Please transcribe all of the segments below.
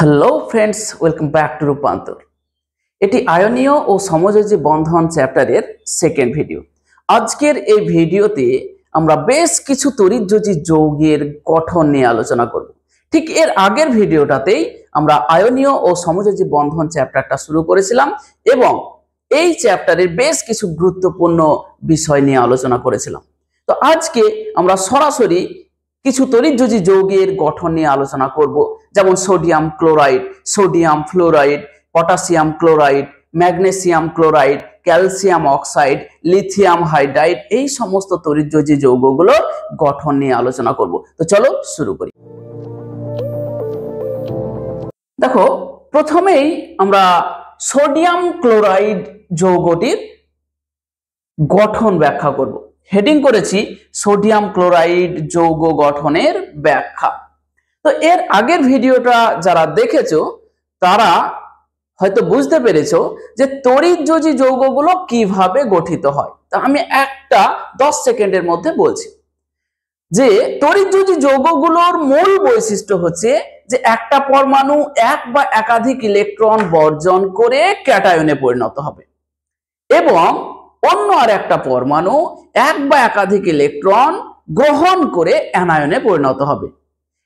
Hello friends, welcome back to রূপান্তর। এটি আয়নীয় ও সমযোজী বন্ধন চ্যাপ্টারের সেকেন্ড ভিডিও। আজকের এই ভিডিওতে আমরা বেশ কিছু তড়িৎযোজী যৌগের গঠন নিয়ে আলোচনা করব। ঠিক এর আগের ভিডিওটাতেই আমরা আয়নীয় ও সমযোজী বন্ধন চ্যাপ্টারটা শুরু করেছিলাম এবং এই চ্যাপ্টারের বেশ কিছু গুরুত্বপূর্ণ বিষয় নিয়ে আলোচনা করেছিলাম। তো আজকে আমরা সরাসরি কিছু তড়িৎযোজী যৌগের গঠন নিয়ে আলোচনা করব, যেমন sodium chloride, sodium fluoride, potassium chloride, magnesium chloride, calcium oxide, lithium hydride. এই সমস্ত তড়িৎযোজী যৌগগুলোর গঠন নিয়ে আলোচনা করব। তো চলো শুরু করি। দেখো, প্রথমেই আমরা সোডিয়াম ক্লোরাইড যৌগটির গঠন ব্যাখ্যা করব। হেডিং করেছি সোডিয়াম ক্লোরাইড যৌগ গঠনের ব্যাখ্যা। তো এর আগের ভিডিওটা যারা দেখেছো তারা হয়তো বুঝতে পেরেছো যে তড়িৎযোজী যৌগগুলো কিভাবে গঠিত হয়। তা আমি একটা 10 সেকেন্ডের মধ্যে বলছি যে তড়িৎযোজী যৌগগুলোর মূল বৈশিষ্ট্য হচ্ছে যে একটা পরমাণু এক বা একাধিক ইলেকট্রন বর্জন করে ক্যাটায়নে পরিণত হবে এবং অন্য আর একটা পরমাণু এক বা একাধিক ইলেকট্রন গ্রহণ করে অ্যানায়নে পরিণত হবে।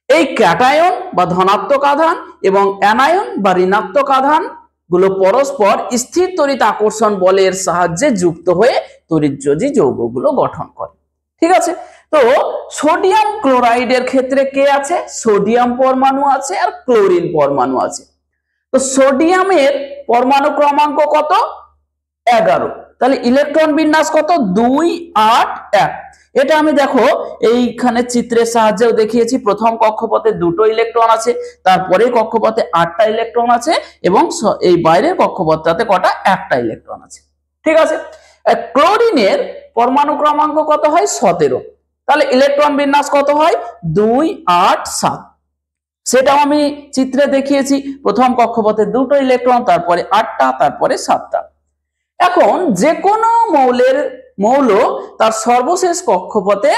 এই ক্যাটায়ন বা ধনাত্মক আধান এবং অ্যানায়ন বা ঋণাত্মক আধান গুলো পরস্পর স্থির তড়িৎ আকর্ষণ বলের সাহায্যে যুক্ত হয়ে তড়িৎযোজী যৌগগুলো গঠন করে। ঠিক আছে, তো সোডিয়াম ক্লোরাইডের ক্ষেত্রে কে আছে? সোডিয়াম পরমাণু আছে আর ক্লোরিন পরমাণু আছে। তো সোডিয়ামের পরমাণু ক্রমাঙ্ক কত? 11। তাহলে ইলেকট্রন বিন্যাস কত? 2, 8, 1। এটা আমি দেখো এইখানে চিত্রের সাহায্যেও দেখিয়েছি। প্রথম কক্ষপথে 2টো ইলেকট্রন আছে, তারপরে কক্ষপথে 8টা ইলেকট্রন আছে এবং এই বাইরের কক্ষপথটাতে কটা? 1টা ইলেকট্রন আছে। ঠিক আছে, ক্লোরিনের পরমাণু ক্রমাঙ্ক কত হয়? 17। তাহলে ইলেকট্রন বিন্যাস কত হয়? 2, 8, 7। সেটাও আমি চিত্রে দেখিয়েছি। প্রথম কক্ষপথে 2টো ইলেকট্রন, তারপরে 8টা, তারপরে 7টা। এখন যে কোনো মৌল তার সর্বশেষ কক্ষপথে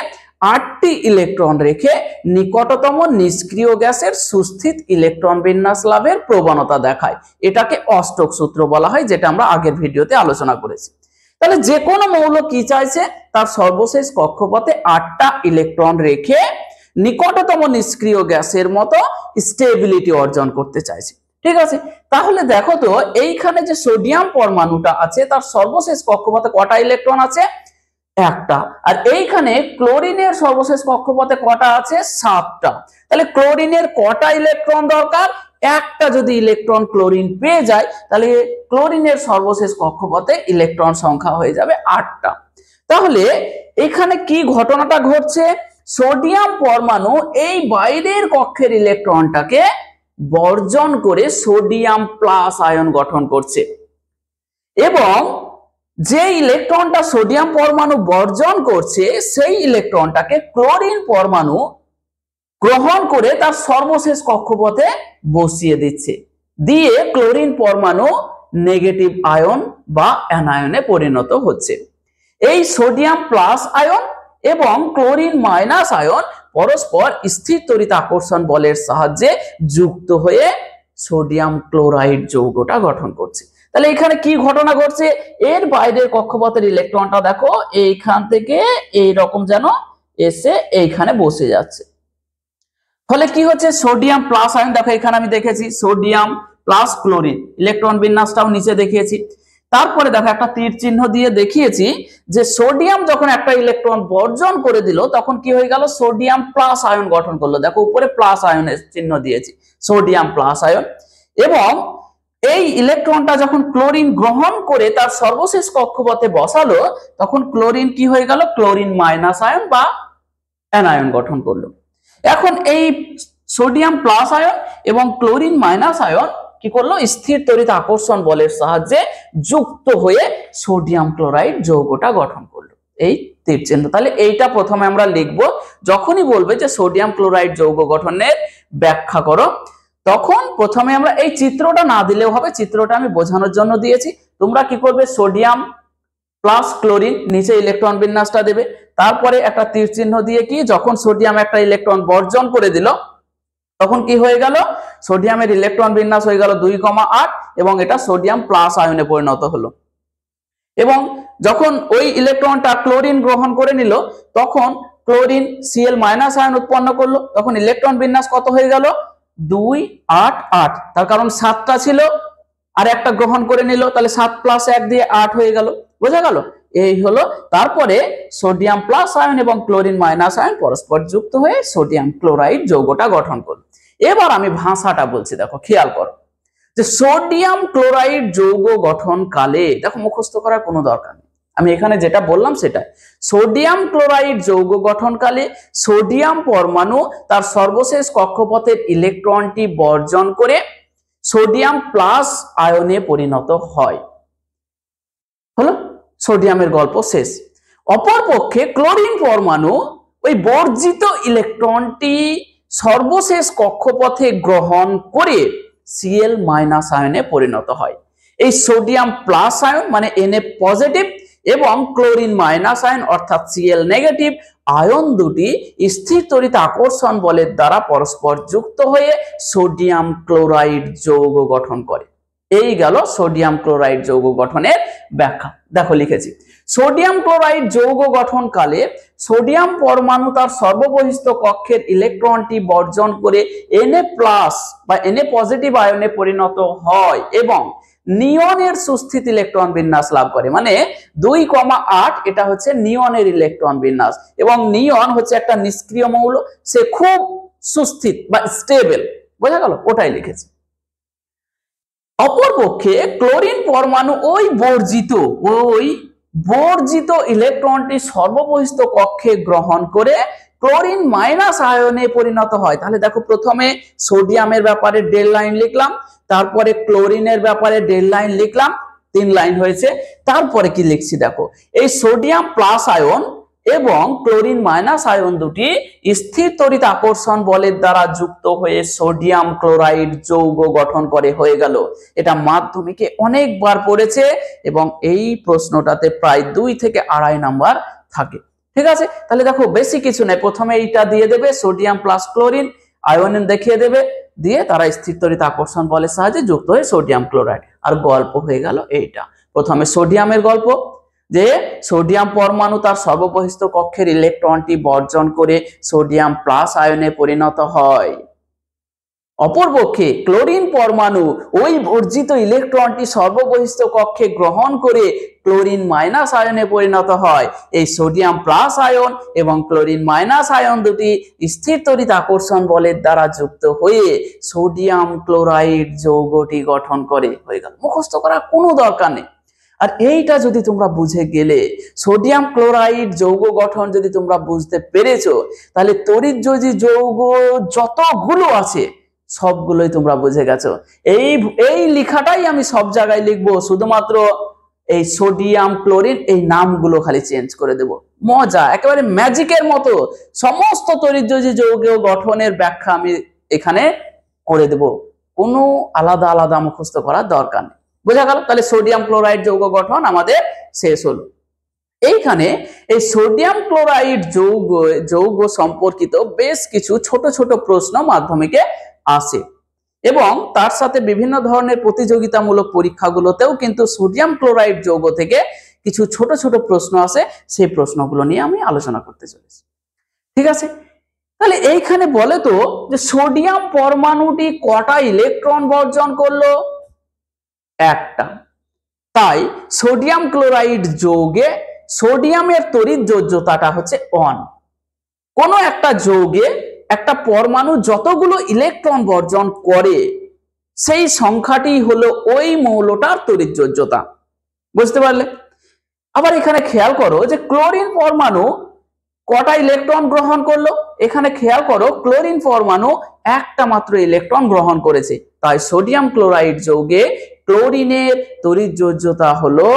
8টি ইলেকট্রন রেখে নিকটতম নিষ্ক্রিয় গ্যাসের সুস্থিত ইলেকট্রন বিন্যাস লাভের প্রবণতা দেখায়। এটাকে অস্টক সূত্র বলা হয়, যেটা আমরা আগের ভিডিওতে আলোচনা করেছি। তাহলে যে কোনো মৌল কি চাইছে? তার সর্বশেষ কক্ষপথে 8টা ইলেকট্রন রেখে নিকটতম নিষ্ক্রিয় গ্যাসের মতো স্টেবিলিটি অর্জন করতে চাইছে। ঠিক আছে, তাহলে দেখো তো এইখানে যে সোডিয়াম পরমাণুটা আছে তার সর্বশেষ কক্ষপথে কটা ইলেকট্রন আছে? 1টা। আর এইখানে ক্লোরিনের সর্বশেষ কক্ষপথে কটা আছে? 7টা। তাহলে ক্লোরিনের কটা ইলেকট্রন দরকার? 1টা যদি ইলেকট্রন ক্লোরিন পেয়ে যায় তাহলে ক্লোরিনের সর্বশেষ কক্ষপথে ইলেকট্রন সংখ্যা হয়ে যাবে 8টা। তাহলে এখানে কি ঘটনাটা ঘটছে? সোডিয়াম পরমাণু এই বাইরের কক্ষের ইলেকট্রনটাকে বর্জন করে সোডিয়াম প্লাস আয়ন গঠন করছে এবং যে ইলেকট্রনটা সোডিয়াম পরমাণু বর্জন করছে সেই ইলেকট্রনটাকে ক্লোরিন পরমাণু গ্রহণ করে তার সর্বশেষ কক্ষপথে বসিয়ে দিচ্ছে, দিয়ে ক্লোরিন পরমাণু নেগেটিভ আয়ন বা অ্যানায়নে পরিণত হচ্ছে। এই সোডিয়াম প্লাস আয়ন এবং ক্লোরিন মাইনাস আয়ন পরস্পর স্থির তড়িৎ আকর্ষণ বলের সাহায্যে যুক্ত হয়ে সোডিয়াম ক্লোরাইড যৌগটা গঠন করছে। তাহলে এখানে কি ঘটনা ঘটছে? এর বাইরের কক্ষপথের ইলেকট্রনটা দেখো এইখান থেকে এইরকম যেন এসে এইখানে বসে যাচ্ছে। ফলে কি হচ্ছে? সোডিয়াম প্লাস আয়ন, দেখো এখানে আমি দেখেছি সোডিয়াম প্লাস ক্লোরিন, ইলেকট্রন বিন্যাসটাও নিচে দেখিয়েছি। তারপরে দেখো একটা তীর চিহ্ন দিয়ে দেখিয়েছি যে সোডিয়াম যখন একটা ইলেকট্রন বর্জন করে দিল তখন কি হয়ে গেল? সোডিয়াম প্লাস আয়ন গঠন করলো। দেখো উপরে প্লাস আয়নের চিহ্ন দিয়েছি, সোডিয়াম প্লাস আয়ন। এবং এই ইলেকট্রনটা যখন ক্লোরিন গ্রহণ করে তার সর্বশেষ কক্ষপথে বসালো তখন ক্লোরিন কি হয়ে গেল? ক্লোরিন মাইনাস আয়ন বা অ্যানায়ন গঠন করলো। এখন এই সোডিয়াম প্লাস আয়ন এবং ক্লোরিন মাইনাস আয়ন কি করলো? স্থির তড়িৎ আকর্ষণ বলের সাহায্যে যুক্ত হয়ে সোডিয়াম ক্লোরাইড যৌগটা গঠন করলো। এই তীর চিহ্ন। তাহলে এইটা প্রথমে আমরা লিখবো। যখনই বলবে যে সোডিয়াম ক্লোরাইড যৌগ গঠনের ব্যাখ্যা করো তখন প্রথমে আমরা এই চিত্রটা না দিলেও হবে, চিত্রটা আমি বোঝানোর জন্য দিয়েছি। তোমরা কি করবে? সোডিয়াম প্লাস ক্লোরিন, নিচে ইলেকট্রন বিন্যাসটা দেবে, তারপরে একটা তীর চিহ্ন দিয়ে কি যখন সোডিয়াম একটা ইলেকট্রন বর্জন করে দিল তখন কি হয়ে গেল? সোডিয়ামের ইলেকট্রন বিন্যাস হয়ে গেল 2,8 এবং এটা সোডিয়াম প্লাস আয়নে পরিণত হলো। এবং যখন ওই ইলেকট্রনটা ক্লোরিন গ্রহণ করে নিল তখন ক্লোরিন Cl মাইনাস আয়ন উৎপন্ন করলো, তখন ইলেকট্রন বিন্যাস কত হয়ে গেল 2,8,8। তার কারণ 7টা ছিল আর একটা গ্রহণ করে নিল, তাহলে 7 প্লাস 1 দিয়ে 8 হয়ে গেল। বোঝা গেল? এই হলো। তারপরে সোডিয়াম প্লাস আয়ন এবং ক্লোরিন মাইনাস আয়ন পরস্পর যুক্ত হয়ে সোডিয়াম ক্লোরাইড যৌগটা গঠন করলো। এবার আমি ভাষাটা বলছি, দেখো খেয়াল করো যে সোডিয়াম ক্লোরাইড যৌগ গঠন কালে, দেখো মুখস্থ করার কোনো দরকার নেই, আমি এখানে যেটা বললাম সেটাই। সোডিয়াম ক্লোরাইড যৌগ গঠনকালে সোডিয়াম পরমাণু তার সর্বশেষ কক্ষপথের ইলেকট্রনটি বর্জন করে সোডিয়াম প্লাস আয়নে পরিণত হয়। হলো, সোডিয়ামের গল্প শেষ। অপরপক্ষে ক্লোরিন পরমাণু ওই বর্জিত ইলেকট্রনটি সর্বশেষ কক্ষপথে গ্রহণ করে Cl মাইনাস আয়নে পরিণত হয়। এই সোডিয়াম প্লাস আয়ন মানে Na পজিটিভ এবং ক্লোরিন মাইনাস আয়ন অর্থাৎ Cl নেগেটিভ আয়ন দুটি স্থির তড়িৎ আকর্ষণ বলের দ্বারা পরস্পর যুক্ত হয়ে সোডিয়াম ক্লোরাইড যৌগ গঠন করে। এই গেল সোডিয়াম ক্লোরাইড যৌগ গঠনের ব্যাখ্যা। দেখো লিখেছি, সোডিয়াম ক্লোরাইড যৌগ গঠন কালে সোডিয়াম পরমাণু তার সর্ববহিস্থ কক্ষের ইলেকট্রনটি বর্জন করে Na প্লাস বা Na পজিটিভ আয়নে পরিণত হয় এবং নিয়নের সুস্থিত ইলেকট্রন বিন্যাস লাভ করে। মানে 2,8 এটা হচ্ছে নিয়নের ইলেকট্রন বিন্যাস, এবং নিয়ন হচ্ছে একটা নিষ্ক্রিয় মৌল, সে খুব সুস্থিত বা স্টেবল। বোঝা গেল? ওটাই লিখেছি। অপরপক্ষে ক্লোরিন পরমাণু ওই বর্জিত ইলেকট্রনটি সর্ববহিস্থ কক্ষে গ্রহণ করে ক্লোরিন মাইনাস আয়নে পরিণত হয়। তাহলে দেখো, প্রথমে সোডিয়ামের ব্যাপারে ডেল লাইন লিখলাম, তারপরে ক্লোরিনের ব্যাপারে ডেল লাইন লিখলাম, 3 লাইন হয়েছে। তারপরে কি লিখছি দেখো, এই সোডিয়াম প্লাস আয়ন এবং ক্লোরিন মাইনাস আয়ন দুটি স্থির তড়িৎ আকর্ষণ বলের দ্বারা যুক্ত হয়ে সোডিয়াম ক্লোরাইড যৌগ গঠন করে। হয়ে গেল। এটা মাধ্যমিকে অনেকবার পড়েছে এবং এই প্রশ্নটাতে প্রায় 2 থেকে 2.5 নাম্বার থাকে। ঠিক আছে, তাহলে দেখো বেশি কিছু নাই, প্রথমে এইটা দিয়ে দেবে সোডিয়াম প্লাস ক্লোরিন আয়ন দেখিয়ে দেবে, দিয়ে তারা স্থির তড়িৎ আকর্ষণ বলের সাহায্যে যুক্ত হয়ে সোডিয়াম ক্লোরাইড। আর গল্প হয়ে গেল এইটা। প্রথমে সোডিয়ামের গল্প, যে সোডিয়াম পরমাণু তার সর্ববহিস্থ কক্ষের ইলেকট্রনটি বর্জন করে সোডিয়াম প্লাস আয়নে পরিণত হয়। অপরপক্ষে ক্লোরিন পরমাণু ওই বর্জিত ইলেকট্রনটি সর্ববহিস্থ কক্ষে গ্রহণ করে ক্লোরিন মাইনাস আয়নে পরিণত হয়। এই সোডিয়াম প্লাস আয়ন এবং ক্লোরিন মাইনাস আয়ন দুটি স্থির তড়িৎ আকর্ষণ বলের দ্বারা যুক্ত হয়ে সোডিয়াম ক্লোরাইড যৌগটি গঠন করে। হয়ে গেল। মুখস্থ করার কোনো দরকার নেই। আর এইটা যদি তোমরা বুঝে গেলে, সোডিয়াম ক্লোরাইড যৌগ গঠন যদি তোমরা বুঝতে পেরেছো, তাহলে তড়িৎযোজী যৌগ যতগুলো আছে সবগুলোই তোমরা বুঝে গেছো। এই লেখাটাই আমি সব জায়গায় লিখবো, শুধুমাত্র এই সোডিয়াম ক্লোরিন এই নামগুলো খালি চেঞ্জ করে দেব। মজা, একেবারে ম্যাজিকের মতো সমস্ত তড়িৎযোজী যৌগ গঠনের ব্যাখ্যা আমি এখানে করে দেব, কোনো আলাদা আলাদা মুখস্থ করার দরকার নেই। বোঝা গেল? তাহলে সোডিয়াম ক্লোরাইড যৌগ গঠন আমাদের শেষ হলো। এইখানে এই সোডিয়াম ক্লোরাইড যৌগ সম্পর্কিত বেশ কিছু ছোট ছোট প্রশ্ন মাধ্যমিকে আসে এবং তার সাথে বিভিন্ন ধরনের প্রতিযোগিতামূলক পরীক্ষাগুলোতেও কিন্তু সোডিয়াম ক্লোরাইড যৌগ থেকে কিছু ছোট ছোট প্রশ্ন আসে। সেই প্রশ্নগুলো নিয়ে আমি আলোচনা করতে চলেছি। ঠিক আছে, তাহলে এইখানে বলে তো যে সোডিয়াম পরমাণুটি কটা ইলেকট্রন বর্জন করলো? একটা। তাই সোডিয়াম ক্লোরাইড যৌগে সোডিয়ামের তড়িৎযোজ্যতাটা হচ্ছে 1। কোন একটা যৌগে একটা পরমাণু যতগুলো ইলেকট্রন বর্জন করে সেই সংখ্যাটি হলো ওই মৌলটার তড়িৎযোজ্যতা। বুঝতে পারলে? আবার এখানে খেয়াল করো যে ক্লোরিন পরমাণু কটা ইলেকট্রন গ্রহণ করলো? এখানে খেয়াল করো, ক্লোরিন পরমাণু একটা মাত্র ইলেকট্রন গ্রহণ করেছে। তাই সোডিয়াম ক্লোরাইড যৌগে ক্লোরিনের তড়িৎযোজ্যতা হলো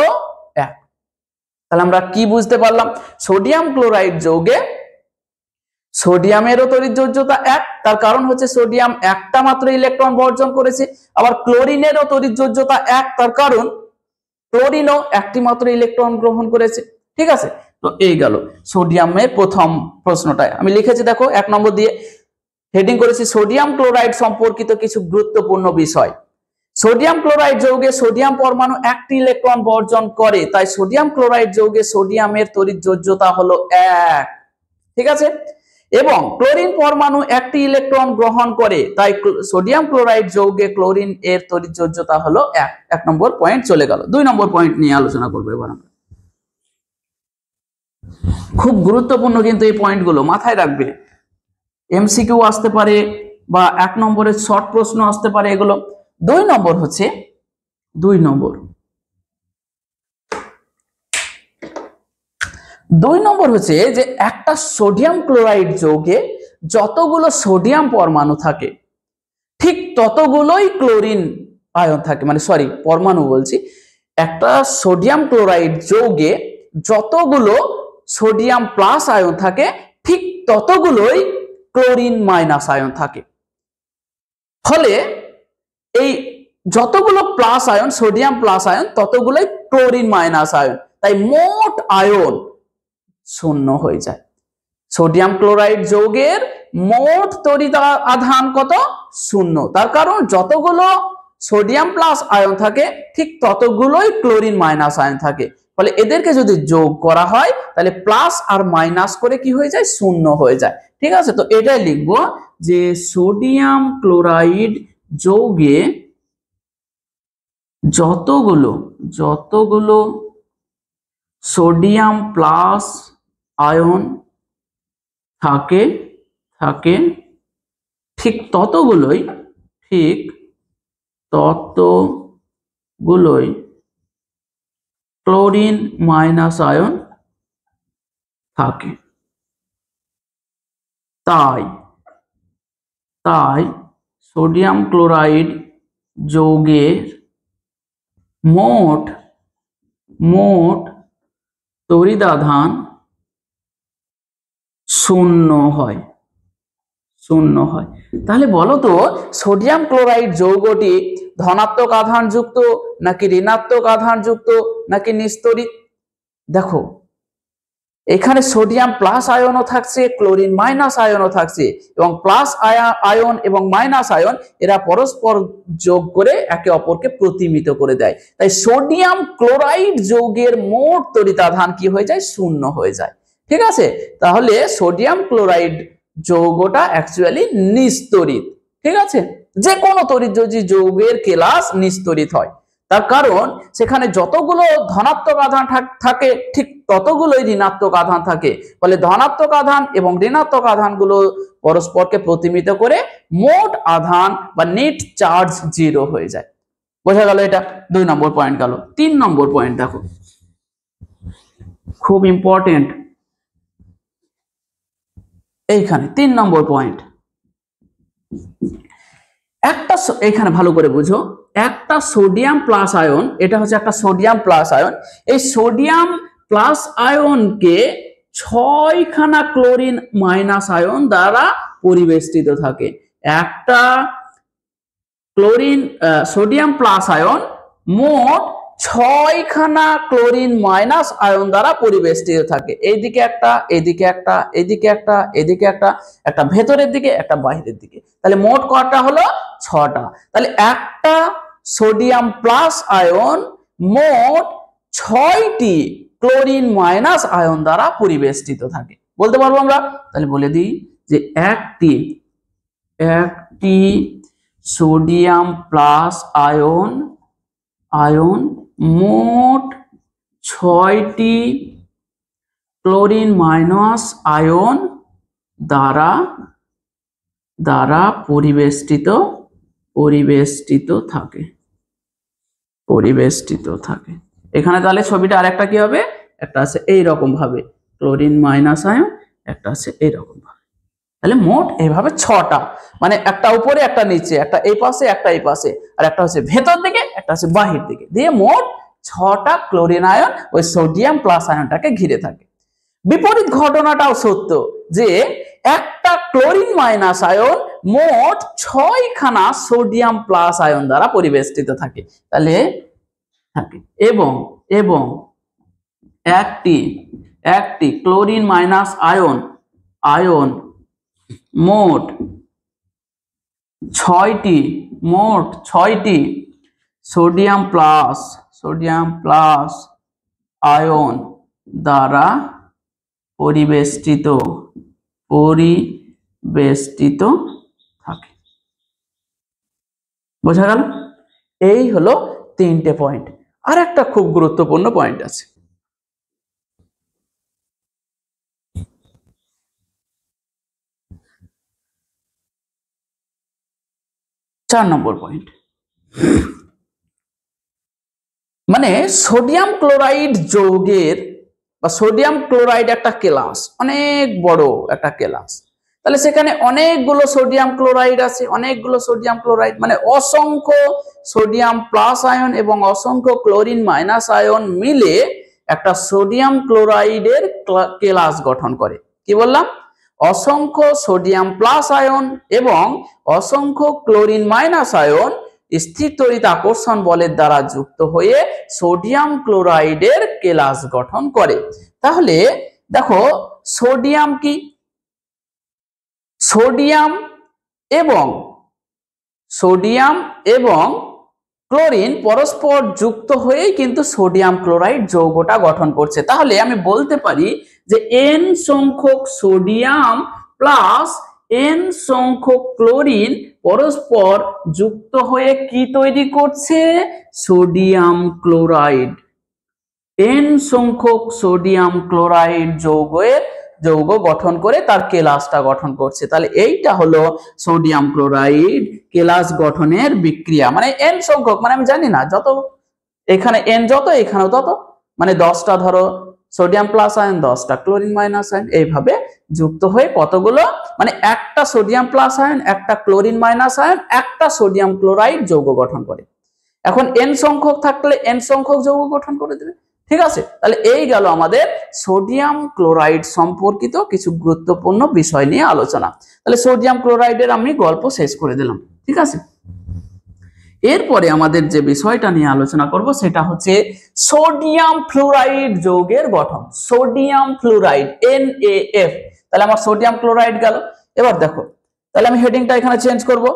1। তাহলে আমরা কি বুঝতে পারলাম? সোডিয়াম ক্লোরাইড যৌগে সোডিয়ামেরও তড়িৎযোজ্যতা 1, তার কারণ হচ্ছে সোডিয়াম একটা মাত্র ইলেকট্রন বর্জন করেছে। আবার ক্লোরিনেরও তড়িৎযোজ্যতা 1, তার কারণ ক্লোরিনও একটি মাত্র ইলেকট্রন গ্রহণ করেছে। ঠিক আছে, তো এই গেল সোডিয়ামের প্রথম প্রশ্নটায় আমি লিখেছি, দেখো 1 নম্বর দিয়ে। হেডিং করেছি সোডিয়াম ক্লোরাইড সম্পর্কিত কিছু গুরুত্বপূর্ণ বিষয়। সোডিয়াম ক্লোরাইড যৌগে সোডিয়াম পরমাণু একটি ইলেকট্রন বর্জন করে, তাই সোডিয়াম ক্লোরাইড যৌগে সোডিয়ামের তড়িৎযোজ্যতা হলো 1। ঠিক আছে। এবং ক্লোরিন পরমাণু একটি ইলেকট্রন গ্রহণ করে, তাই সোডিয়াম ক্লোরাইড যৌগে ক্লোরিন এর তড়িৎযোজ্যতা হলো 1। 1 নম্বর পয়েন্ট চলে গেল। 2 নম্বর পয়েন্ট নিয়ে আলোচনা করবো এবার আমরা। খুব গুরুত্বপূর্ণ কিন্তু এই পয়েন্টগুলো মাথায় রাখবে, এমসিকিউ আসতে পারে বা 1 নম্বরের শর্ট প্রশ্ন আসতে পারে এগুলো। 2 নম্বর হচ্ছে 2 নম্বর হচ্ছে যে একটা সোডিয়াম ক্লোরাইড যৌগে যতগুলো সোডিয়াম পরমাণু থাকে ঠিক ততগুলোই ক্লোরিন আয়ন থাকে, মানে সরি পরমাণু বলছি, একটা সোডিয়াম ক্লোরাইড যৌগে যতগুলো সোডিয়াম প্লাস আয়ন থাকে ঠিক ততগুলোই ক্লোরিন মাইনাস আয়ন থাকে। ফলে এই যতগুলো plus ion sodium plus ion ততগুলোই ক্লোরিন মাইনাস আয়ন, তাই মোট আয়ন শূন্য হয়ে যায়। সোডিয়াম ক্লোরাইড যৌগের মোট তড়িৎ আধান কত? 0। তার কারণ যতগুলো সোডিয়াম প্লাস আয়ন থাকে ঠিক ততগুলোই ক্লোরিন মাইনাস আয়ন থাকে। ফলে এদেরকে যদি যোগ করা হয় তাহলে প্লাস আর মাইনাস করে কি হয়ে যায়? 0 হয়ে যায়। ঠিক আছে, তো এটাই লিখবো যে সোডিয়াম ক্লোরাইড যৌগে যতগুলো সোডিয়াম প্লাস আয়ন থাকে ঠিক ততগুলোই ক্লোরিন মাইনাস আয়ন থাকে। তাই সোডিয়াম ক্লোরাইড যৌগের মোট তড়িৎ আধান 0 হয়। তাহলে বলো তো সোডিয়াম ক্লোরাইড যৌগটি ধনাত্মক আধান যুক্ত নাকি ঋণাত্মক আধান যুক্ত নাকি নিস্তড়িত? দেখো এখানে সোডিয়াম প্লাস আয়নও থাকছে, ক্লোরিন মাইনাস আয়নও থাকছে, এবং প্লাস আয়ন এবং মাইনাস আয়ন এরা পরস্পর যোগ করে একে অপরকে প্রতিমিত করে দেয়। তাই সোডিয়াম ক্লোরাইড যৌগের মোট তড়িৎ আধান কি হয়ে যায়? 0 হয়ে যায়। ঠিক আছে, তাহলে সোডিয়াম ক্লোরাইড যৌগটা অ্যাকচুয়ালি নিস্তড়িত। ঠিক আছে, যে কোনো তড়িৎযোজী যৌগের কেলাস নিস্তড়িত হয়, তার কারণ সেখানে যতগুলো ধনাত্মক আধান থাকে ঠিক ততগুলোই ঋণাত্মক আধান থাকে। ফলে ধনাত্মক আধান এবং ঋণাত্মক আধানগুলো পরস্পরকে প্রতিমিত করে মোট আধান বা নেট চার্জ 0 হয়ে যায়। বোঝা গেল? এটা 2 নম্বর পয়েন্ট গেল। 3 নম্বর পয়েন্ট দেখো, খুব ইম্পর্টেন্ট এইখানে 3 নম্বর পয়েন্ট। এখানে ভালো করে বুঝো, একটা সোডিয়াম প্লাস আয়ন, এটা হচ্ছে একটা সোডিয়াম প্লাস আয়ন, এই সোডিয়াম প্লাস আয়নকে 6খানা ক্লোরিন মাইনাস আয়ন দ্বারা পরিবেষ্টিত থাকে। একটা সোডিয়াম প্লাস আয়ন মোট 6খানা ক্লোরিন মাইনাস আয়ন দ্বারা পরিবেষ্টিত থাকে। এইদিকে একটা, এদিকে একটা, এদিকে একটা, এদিকে একটা ভেতরের দিকে, একটা বাইরের দিকে। তাহলে মোট কয়টা হলো? 6টা। তাহলে একটা সোডিয়াম প্লাস আয়ন মোট 6টি ক্লোরিন মাইনাস আয়ন দ্বারা পরিবেষ্টিত থাকে। বলতে পারবো আমরা? তাহলে বলে দিই যে একটি সোডিয়াম প্লাস আয়ন মোট 6টি ক্লোরিন মাইনাস আয়ন দ্বারা পরিবেষ্টিত থাকে। এখানে তাহলে ছবিটা আরেকটা কি হবে? একটা আছে এইরকম ভাবে ক্লোরিন মাইনাস আয়ন, একটা আছে এইরকম ভাবে। তাহলে মোট এইভাবে 6টা, মানে একটা উপরে একটা নিচে, একটা এই পাশে একটা এই পাশে, আর একটা হচ্ছে ভেতর দিকে, একটা হচ্ছে বাহির দিকে, দিয়ে মোট 6টা ক্লোরিন আয়ন ওই সোডিয়াম প্লাস আয়নটাকে ঘিরে থাকে। বিপরীত ঘটনাটাও সত্য, যে একটা ক্লোরিন মাইনাস আয়ন মোট 6খানা সোডিয়াম প্লাস আয়ন দ্বারা পরিবেষ্টিত থাকে। তাহলে থাকে এবং একটি ক্লোরিন মাইনাস আয়ন মোট ছয়টি, মোট 6টি সোডিয়াম প্লাস আয়ন দ্বারা পরিবেষ্টিত থাকে। বোঝা গেল? এই হলো 3টে পয়েন্ট। আর একটা খুব গুরুত্বপূর্ণ পয়েন্ট আছে, 4 নম্বর পয়েন্ট। মানে সোডিয়াম ক্লোরাইড যৌগের বা সোডিয়াম ক্লোরাইড একটা ক্লাস, অনেক বড় একটা ক্লাস। তাহলে সেখানে অনেকগুলো সোডিয়াম ক্লোরাইড আছে, অনেকগুলো সোডিয়াম ক্লোরাইড মানে অসংখ্য সোডিয়াম প্লাস আয়ন এবং অসংখ্য ক্লোরিন মাইনাস আয়ন মিলে একটা সোডিয়াম ক্লোরাইডের ক্লাস গঠন করে। কি বললাম? অসংখ্য সোডিয়াম প্লাস আয়ন এবং অসংখ্য ক্লোরিন মাইনাস আয়ন স্থির তড়িৎ আকর্ষণ বলের দ্বারা যুক্ত হয়ে সোডিয়াম ক্লোরাইডের কেলাস গঠন করে। তাহলে দেখো সোডিয়াম কি, সোডিয়াম এবং ক্লোরিন পরস্পর যুক্ত হয়েই কিন্তু সোডিয়াম ক্লোরাইড যৌগটা গঠন করছে। তাহলে আমি বলতে পারি যে n সংখ্যক সোডিয়াম প্লাস n সংখ্যক ক্লোরিন পরস্পর যুক্ত হয়ে কি তৈরি করছে? Sodium chloride. n সংখ্যক সোডিয়াম ক্লোরাইড যৌগ গঠন করে তার কেলাসটা গঠন করছে। তাহলে এইটা হলো সোডিয়াম ক্লোরাইড কেলাস গঠনের বিক্রিয়া। মানে n সংখ্যক, মানে আমি জানি না, যত এখানে n যত এখানেও তত, মানে 10টা ধরো সোডিয়াম প্লাস আয়ন, 10টা ক্লোরিন মাইনাস আয়ন, এইভাবে যুক্ত হয়ে কতগুলো, মানে একটা সোডিয়াম প্লাস আয়ন, একটা ক্লোরিন মাইনাস আয়ন, একটা সোডিয়াম ক্লোরাইড যৌগ গঠন করে। এখন n সংখ্যক থাকলে n সংখ্যক যৌগ গঠন করে দেবে। ঠিক আছে? তাহলে এই গেল আমাদের সোডিয়াম ক্লোরাইড সম্পর্কিত কিছু গুরুত্বপূর্ণ বিষয় নিয়ে আলোচনা। তাহলে সোডিয়াম ক্লোরাইডের আমি গল্প শেষ করে দিলাম। ঠিক আছে? এরপরে আমাদের যে বিষয়টা নিয়ে আলোচনা করব সেটা হচ্ছে সোডিয়াম ফ্লুরাইড যৌগের গঠন। Sodium fluoride NaF। তাহলে আমার সোডিয়াম ক্লোরাইড গেল। এবার দেখো, তাহলে আমি হেডিংটা এখানে চেঞ্জ করব,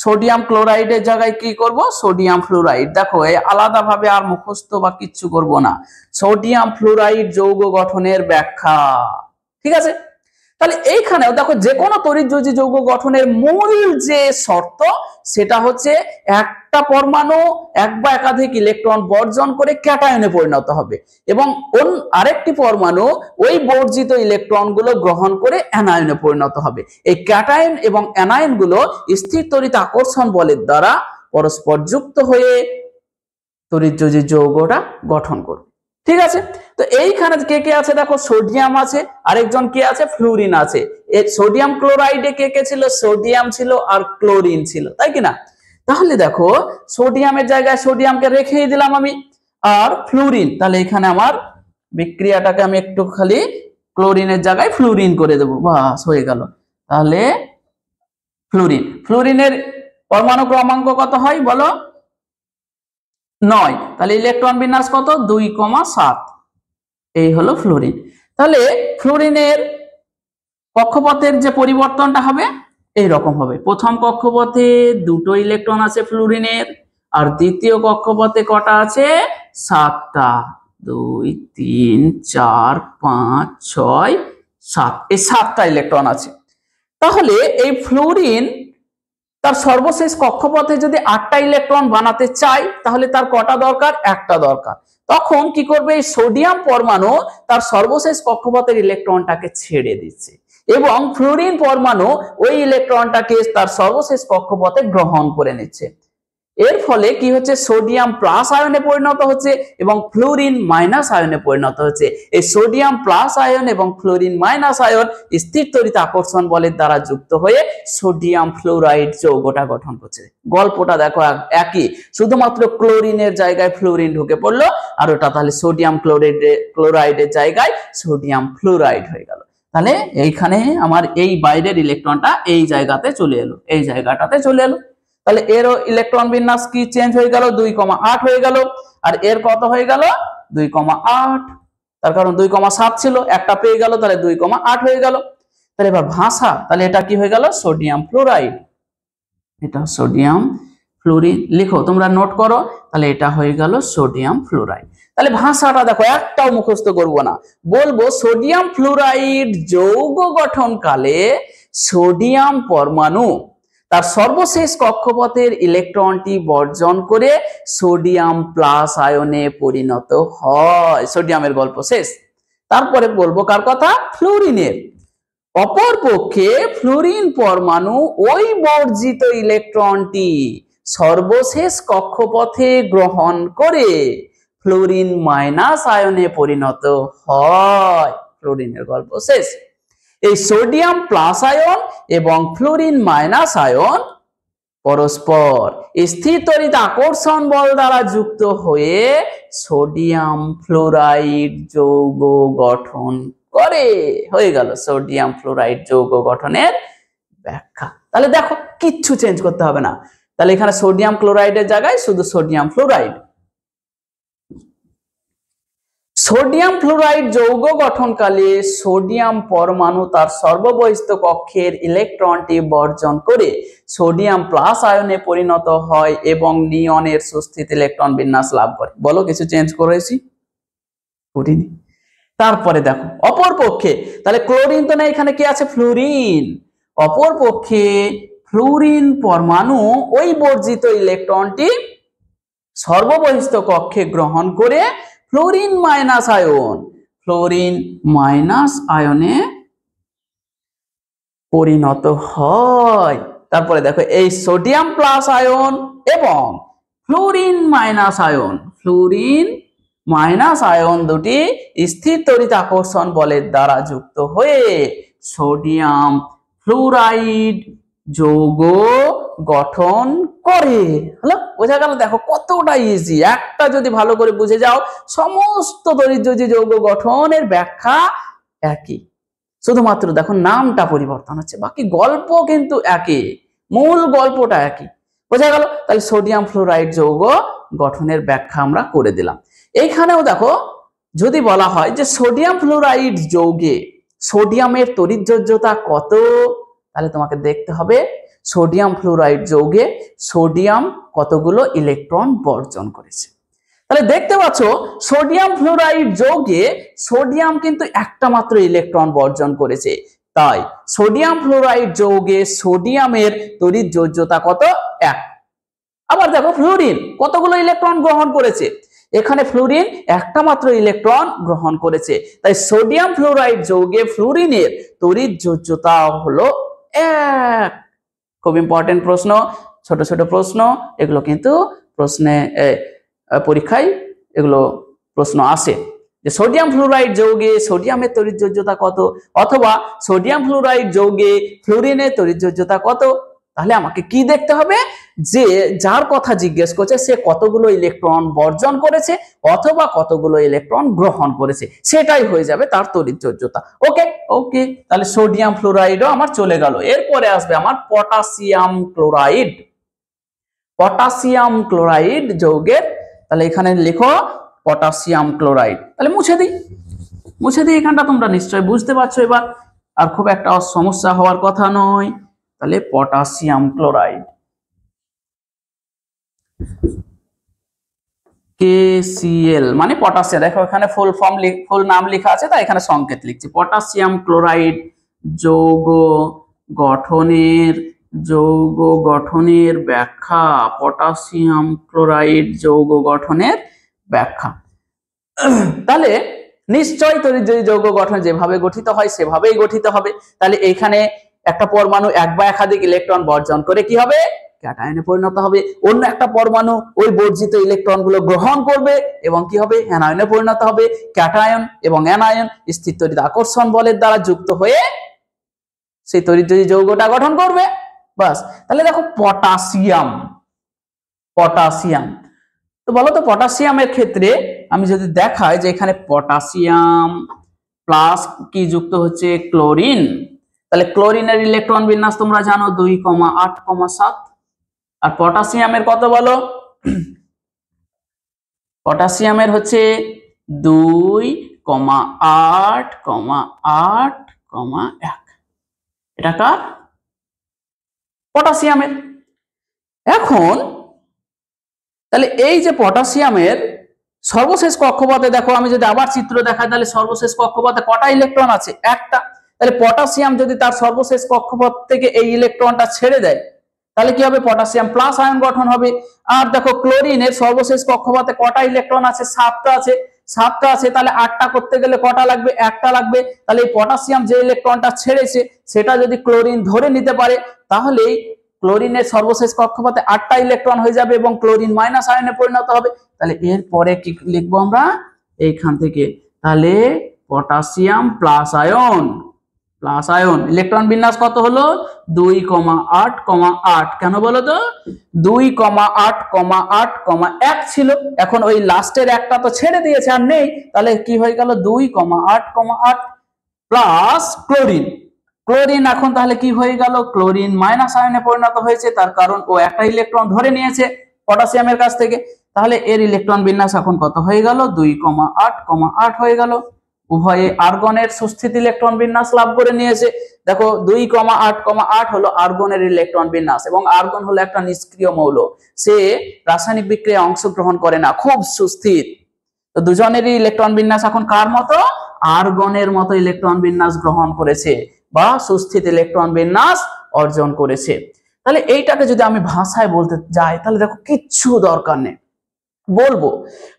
সোডিয়াম ক্লোরাইডের জায়গায় কি করব? Sodium fluoride. দেখো এই আলাদাভাবে আর মুখস্থ বা কিচ্ছু করব না, সোডিয়াম ফ্লুরাইড যৌগ গঠনের ব্যাখ্যা। ঠিক আছে? তাহলে এইখানেও দেখো যে কোনো তড়িৎযোজী যৌগ গঠনের মূল যে শর্ত সেটা হচ্ছে একটা পরমাণু এক বা একাধিক ইলেকট্রন বর্জন করে ক্যাটায়নে পরিণত হবে এবং আরেকটি পরমাণু ওই বর্জিত ইলেকট্রনগুলো গ্রহণ করে অ্যানায়নে পরিণত হবে। এই ক্যাটায়ন এবং অ্যানায়ন গুলো স্থির তড়িৎ আকর্ষণ বলের দ্বারা পরস্পর যুক্ত হয়ে তড়িৎযোজী যৌগটা গঠন করবে। ঠিক আছে? তো এইখানে কে কে আছে দেখো, সোডিয়াম আছে, আরেকজন কে আছে? ফ্লুরিন আছে। এই সোডিয়াম ক্লোরাইডে কে কে ছিল? সোডিয়াম ছিল আর ক্লোরিন ছিল, তাই কি না? তাহলে দেখো সোডিয়ামের জায়গায় সোডিয়ামকে রেখেই দিলাম আমি, আর ফ্লুরিন, তাহলে এখানে আমার বিক্রিয়াটাকে আমি একটু খালি ক্লোরিনের জায়গায় ফ্লুরিন করে দেবো, বাস হয়ে গেল। তাহলে ফ্লুরিনের পরমাণু ক্রমাঙ্ক কত হয় বলো? 9। তাহলে ইলেকট্রন বিন্যাস কত? 2,7। এই হলো ফ্লুরিন। তাহলে ফ্লুরিনের কক্ষপথের যে পরিবর্তনটা হবে এই রকম হবে। প্রথম কক্ষপথে 2টো ইলেকট্রন আছে ফ্লুরিনের, আর দ্বিতীয় কক্ষপথে কটা আছে? 7টা। 2 3 4 5 6 7, এই 7টা ইলেকট্রন আছে। তাহলে এই ফ্লুরিন তার সর্বশেষ কক্ষপথে যদি 8টা ইলেকট্রন বানাতে চাই তাহলে তার কটা দরকার? একটা দরকার। তখন কি করবে? এই সোডিয়াম পরমাণু তার সর্বশেষ কক্ষপথের ইলেকট্রনটাকে ছেড়ে দিচ্ছে এবং ফ্লুরিন পরমাণু ওই ইলেকট্রনটাকে তার সর্বশেষ কক্ষপথে গ্রহণ করে নিচ্ছে। এর ফলে কি হচ্ছে? সোডিয়াম প্লাস আয়নে পরিণত হচ্ছে এবং ফ্লুরিন মাইনাস আয়নে পরিণত হচ্ছে। এই সোডিয়াম প্লাস আয়ন এবং ফ্লুরিন মাইনাস আয়ন স্থির তড়িৎ আকর্ষণ বলের দ্বারা যুক্ত হয়ে সোডিয়াম ফ্লুরাইড যৌগটা গঠন করছে। গল্পটা দেখো একই, শুধুমাত্র ক্লোরিনের জায়গায় ফ্লুরিন ঢুকে পড়লো আর ওটা তাহলে সোডিয়াম ক্লোরাইডের জায়গায় সোডিয়াম ফ্লুরাইড হয়ে গেল। তাহলে এইখানে আমার এই বাইরের ইলেকট্রনটা এই জায়গাতে চলে এলো, এই জায়গাটাতে চলে এলো। তাহলে এরও ইলেকট্রন বিন্যাস কি চেঞ্জ হয়ে গেল? 2,8 হয়ে গেল। আর এর কত হয়ে গেল? 2,8। তার কারণ 2,7 ছিল, একটা পেয়ে গেল, তাহলে 2,8 হয়ে গেল। তাহলে এবার ভাষা, তাহলে এটা কি হয়ে গেল? Sodium fluoride. এটা সোডিয়াম ফ্লোরিন, লিখো তোমরা নোট করো, তাহলে এটা হয়ে গেল সোডিয়াম ফ্লোরাইড। তাহলে ভাষাটা দেখো একটাও মুখস্থ করব না, বলবো সোডিয়াম ফ্লোরাইড যৌগ গঠনকালে সোডিয়াম পরমাণু তার সর্বশেষ কক্ষপথের ইলেকট্রনটি বর্জন করে সোডিয়াম প্লাস আয়নে পরিণত হয়। সোডিয়ামের গল্প শেষ। তারপরে বলবো কার কথা? ফ্লোরিনের। অপরপক্ষে ফ্লোরিন পরমাণু ওই বর্জিত ইলেকট্রনটি সর্বশেষ কক্ষপথে গ্রহণ করে ফ্লোরিন মাইনাস আয়নে পরিণত হয়। ফ্লোরিনের গল্প শেষ। এই সোডিয়াম প্লাস আয়ন এবং ফ্লোরিন মাইনাস আয়ন পরস্পর স্থির তড়িৎ আকর্ষণ বল দ্বারা যুক্ত হয়ে সোডিয়াম ফ্লোরাইড যৌগ গঠন করে। হয়ে গেল সোডিয়াম ফ্লোরাইড যৌগ গঠনের ব্যাখ্যা। তাহলে দেখো কিচ্ছু চেঞ্জ করতে হবে না, তাহলে এখানে সোডিয়াম ক্লোরাইডের জায়গায় শুধু সোডিয়াম ফ্লোরাইড। সোডিয়াম ফ্লোরাইড যৌগ গঠনকালে সোডিয়াম পরমাণু তার সর্ববহিস্থ কক্ষের ইলেকট্রনটি বর্জন করে সোডিয়াম প্লাস আয়নে পরিণত হয় এবং নিয়নের সুস্থিত ইলেকট্রন বিন্যাস লাভ করে। বলো কিছু চেঞ্জ করেছি? করিনি। তারপরে দেখো অপরপক্ষে, তাহলে ক্লোরিন তো না, এখানে কি আছে? ফ্লোরিন। অপরপক্ষে ফ্লোরিন পরমাণু ওই বর্জিত ইলেকট্রনটি সর্ববহিস্থ কক্ষে গ্রহণ করে fluorine minus ion, fluorine minus আয়নে পরিণত হয়। তারপরে দেখো এই সোডিয়াম প্লাস আয়ন এবং fluorine minus ion, fluorine minus ion দুটি স্থির তড়িৎ আকর্ষণ বলের দ্বারা যুক্ত হয়ে সোডিয়াম ফ্লোরাইড যৌগ গঠন করে। হলো, বোঝা গেল? দেখো কতটা ইজি, একটা যদি ভালো করে বুঝে যাও সমস্ত তড়িৎ যৌগ গঠনের ব্যাখ্যা একই, শুধুমাত্র দেখো নামটা পরিবর্তন হচ্ছে, বাকি গল্প কিন্তু একই, মূল গল্পটা একই। বোঝা গেল? তাহলে সোডিয়াম ফ্লোরাইড যৌগ গঠনের ব্যাখ্যা আমরা করে দিলাম। এইখানেও দেখো যদি বলা হয় যে সোডিয়াম ফ্লোরাইড যৌগে সোডিয়ামের তড়িৎযোজ্যতা কত, তাহলে তোমাকে দেখতে হবে সোডিয়াম ফ্লোরাইড যৌগে সোডিয়াম কতগুলো ইলেকট্রন বর্জন করেছে। তাহলে দেখতে পাচ্ছ সোডিয়াম ফ্লোরাইড যৌগে সোডিয়াম কিন্তু একটা মাত্র ইলেকট্রন বর্জন করেছে, তাই সোডিয়াম ফ্লোরাইড যৌগে সোডিয়ামের তড়িৎযোজ্যতা কত? 1। আবার দেখো ফ্লোরিন কতগুলো ইলেকট্রন গ্রহণ করেছে, এখানে ফ্লোরিন একটা মাত্র ইলেকট্রন গ্রহণ করেছে, তাই সোডিয়াম ফ্লোরাইড যৌগে ফ্লোরিনের তড়িৎযোজ্যতা হলো 1। খুব ইম্পর্টেন্ট প্রশ্ন, ছোট ছোট প্রশ্ন, এগুলো কিন্তু প্রশ্নে পরীক্ষায় এগুলো প্রশ্ন আসে যে সোডিয়াম ফ্লোরাইড যৌগে সোডিয়ামের তড়িৎযোজ্যতা কত, অথবা সোডিয়াম ফ্লোরাইড যৌগে ফ্লোরিনের তড়িৎযোজ্যতা কত। তাহলে আমাকে কি দেখতে হবে যে যার কথা জিজ্ঞেস করছে সে কতগুলো ইলেকট্রন বর্জন করেছে অথবা কতগুলো ইলেকট্রন গ্রহণ করেছে, সেটাই হয়ে যাবে তার তড়িৎযোজ্যতা। ওকে ওকে, তাহলে সোডিয়াম ফ্লোরাইডও আমার চলে গেল। এরপরে আসবে আমার পটাশিয়াম ক্লোরাইড। পটাশিয়াম ক্লোরাইড যৌগের, তাহলে এখানে লিখো পটাশিয়াম ক্লোরাইড। তাহলে মুছে দিই এখানটা, তোমরা নিশ্চয়ই বুঝতে পারছো এবার, আর খুব একটা সমস্যা হওয়ার কথা নয়। তাহলে পটাশিয়াম ক্লোরাইড KCl মানে পটাশিয়াম, দেখো এখানে ফুল নাম লেখা আছে তাই এখানে সংকেত লিখছি। পটাশিয়াম ক্লোরাইড যৌগ গঠনের ব্যাখ্যা, পটাশিয়াম ক্লোরাইড যৌগ গঠনের ব্যাখ্যা। তাহলে নিশ্চয় তড়িৎ যৌগ গঠন যেভাবে গঠিত হয় সেভাবেই গঠিত হবে। তাহলে এখানে একটা পরমাণু এক বা একাধিক ইলেকট্রন বর্জন করে কি হবে? ক্যাটায়নে পরিণত হবে। অন্য একটা পরমাণু ওই বর্জিত ইলেকট্রনগুলো গ্রহণ করবে এবং কি হবে? অ্যানায়নে পরিণত হবে। ক্যাটায়ন এবং অ্যানায়ন স্থির তড়িৎ আকর্ষণ বলের দ্বারা যুক্ত হয়ে সেই তড়িৎ যৌগটা গঠন করবে। বাস, তাহলে দেখো পটাশিয়াম, তো বলো তো পটাশিয়ামের ক্ষেত্রে আমি যদি দেখাই যে এখানে পটাশিয়াম প্লাস কি যুক্ত হচ্ছে? ক্লোরিন। তাহলে ক্লোরিনের ইলেকট্রন বিন্যাস তোমরা জানো 2,8,7, আর পটাশিয়ামের কত বলো? পটাশিয়ামের হচ্ছে 2,8,8,1। এটা কার? পটাশিয়ামের। এখন তাহলে এই যে পটাশিয়ামের সর্বশেষ কক্ষপথে দেখো, আমি যদি আবার চিত্র দেখাই তাহলে সর্বশেষ কক্ষপথে কটা ইলেকট্রন আছে? একটা। তাহলে পটাশিয়াম যদি তার সর্বশেষ কক্ষপথ থেকে এই ইলেকট্রনটা ছেড়ে দেয় তাহলে কি হবে? পটাশিয়াম প্লাস আয়ন গঠন হবে। আর দেখো ক্লোরিনের সর্বশেষ কক্ষপথে কটা ইলেকট্রন আছে? সাতটা আছে। সাতটা আছে, তাহলে আটটা করতে গেলে কটা লাগবে? একটা লাগবে। তাহলে এই পটাশিয়াম যে ইলেকট্রনটা ছেড়েছে সেটা যদি ক্লোরিন ধরে নিতে পারে তাহলেই ক্লোরিনের সর্বশেষ কক্ষপথে আটটা ইলেকট্রন হয়ে যাবে এবং ক্লোরিন মাইনাস আয়নে পরিণত হবে। তাহলে এরপরে কি লিখবো আমরা এইখান থেকে? তাহলে potassium plus ion, plus ion electron বিন্যাস কত হলো? 2,8,8। কেন বলো তো? 2,8,8,1 ছিল, এখন ওই লাস্টের একটা তো ছেড়ে দিয়েছে আর নেই, তাহলে কি হয়ে গেল? 2,8,8 প্লাস ক্লোরিন। ক্লোরিন এখন তাহলে কি হয়ে গেল? ক্লোরিন মাইনাস আয়নে পরিণত হয়েছে, তার কারণ ও একটা ইলেকট্রন ধরে নিয়েছে পটাশিয়ামের কাছ থেকে। তাহলে এর ইলেকট্রন বিন্যাস এখন কত হয়ে গেল? 2,8,8 হয়ে গেল। উভয়ে আর্গনের সুস্থিত ইলেকট্রন বিন্যাস লাভ করে নিয়েছে। দেখো 2,8,8 হলো আর্গনের ইলেকট্রন বিন্যাস, এবং আর্গন হলো একটা নিষ্ক্রিয় মৌল, সে রাসায়নিক বিক্রিয়ায় অংশগ্রহণ করে না, খুব সুস্থির। তো দুজনেরই ইলেকট্রন বিন্যাস এখন কার মতো? আর্গনের মতো ইলেকট্রন বিন্যাস গ্রহণ করেছে বা সুস্থিত ইলেকট্রন বিন্যাস অর্জন করেছে। তাহলে এইটাকে যদি আমি ভাষায় বলতে যাই তাহলে দেখো কিচ্ছু দরকার নেই, বলবো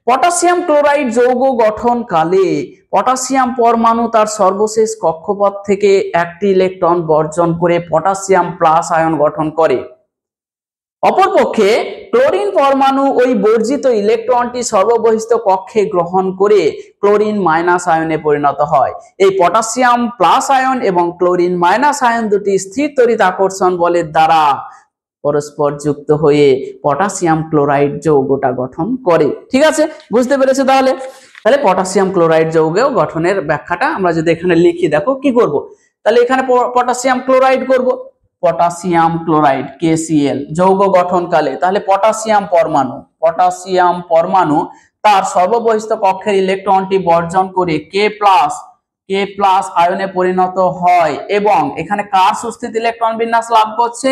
পটাশিয়াম ক্লোরাইড যৌগ গঠন কালে পটাশিয়াম পরমাণু তার সর্বশেষ কক্ষপথ থেকে একটি ইলেকট্রন বর্জন করে পটাশিয়াম প্লাস আয়ন গঠন করে। অপরপক্ষে ক্লোরিন পরমাণু ওই বর্জিত ইলেকট্রনটি সর্ববহিষ্ঠ কক্ষে গ্রহণ করে ক্লোরিন মাইনাস আয়নে পরিণত হয়। এই পটাশিয়াম প্লাস আয়ন এবং ক্লোরিন মাইনাস আয়ন দুটি স্থির তড়িৎ আকর্ষণ বলের দ্বারা পরস্পর যুক্ত হয়ে পটাশিয়াম ক্লোরাইড যৌগটা গঠন করে। ঠিক আছে, বুঝতে পেরেছো? তাহলে তাহলে পটাশিয়াম ক্লোরাইড যৌগ গঠনের ব্যাখ্যাটা আমরা যদি এখানে লিখি, দেখো কি করব? তাহলে এখানে পটাশিয়াম ক্লোরাইড করব, পটাশিয়াম ক্লোরাইড KCl যৌগ গঠনকালে তাহলে পটাশিয়াম পরমাণু তার সর্ববহিষ্ঠ কক্ষের ইলেকট্রনটি বর্জন করে K প্লাস আয়নে পরিণত হয় এবং এখানে কার সুস্থিত ইলেকট্রন বিন্যাস লাভ করছে?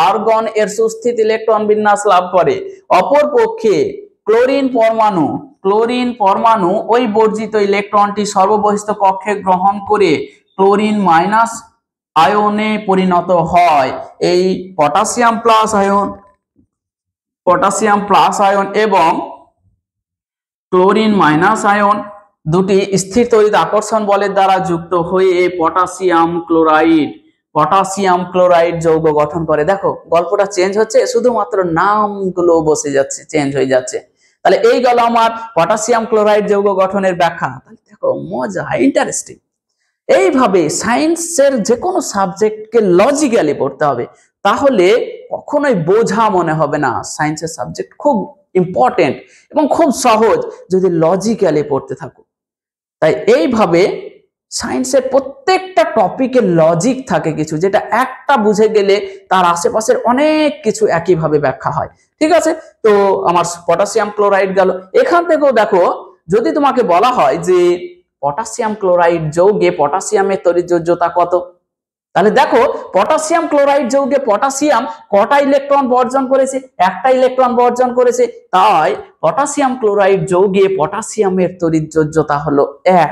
আর্গন এর সুস্থিত ইলেকট্রন বিন্যাস লাভ করে। অপরপক্ষে ক্লোরিন পরমাণু ওই বর্জিত ইলেকট্রনটি সর্ববহিষ্ঠ কক্ষে গ্রহণ করে ক্লোরিন মাইনাস আয়নে পরিণত হয়। এই পটাশিয়াম প্লাস আয়ন এবং ক্লোরিন মাইনাস আয়ন দুটি স্থির তড়িৎ আকর্ষণ বলের দ্বারা যুক্ত হয়ে পটাশিয়াম ক্লোরাইড যৌগ গঠন করে। দেখো গল্পটা চেঞ্জ হচ্ছে, শুধুমাত্র নামগুলো বসে যাচ্ছে, চেঞ্জ হয়ে যাচ্ছে। তাহলে এই গেল আমার পটাশিয়াম ক্লোরাইড যৌগ গঠনের ব্যাখ্যা। তাহলে দেখো মজা, ইন্টারেস্টিং। এইভাবে সায়েন্সের যে কোনো সাবজেক্টকে লজিক্যালি পড়তে হবে, তাহলে কখনোই বোঝা মনে হবে না। সায়েন্সের সাবজেক্ট খুব ইম্পর্টেন্ট এবং খুব সহজ যদি লজিক্যালি পড়তে থাকো। তাই এইভাবে সায়েন্সের প্রত্যেকটা টপিকে লজিক থাকে কিছু, যেটা একটা বুঝে গেলে তার আশেপাশের অনেক কিছু একইভাবে ব্যাখ্যা হয়। ঠিক আছে, তো আমার পটাশিয়াম ক্লোরাইড গেল। এখান থেকেও দেখো, যদি তোমাকে বলা হয় যে পটাশিয়াম ক্লোরাইড যৌগে পটাশিয়ামের তড়িৎযোজ্যতা কত, তাহলে দেখো পটাশিয়াম ক্লোরাইড যৌগে পটাশিয়াম কটা ইলেকট্রন বর্জন করেছে? একটা ইলেকট্রন বর্জন করেছে। তাই পটাশিয়াম ক্লোরাইড যৌগে পটাশিয়ামের তড়িৎযোজ্যতা হলো 1।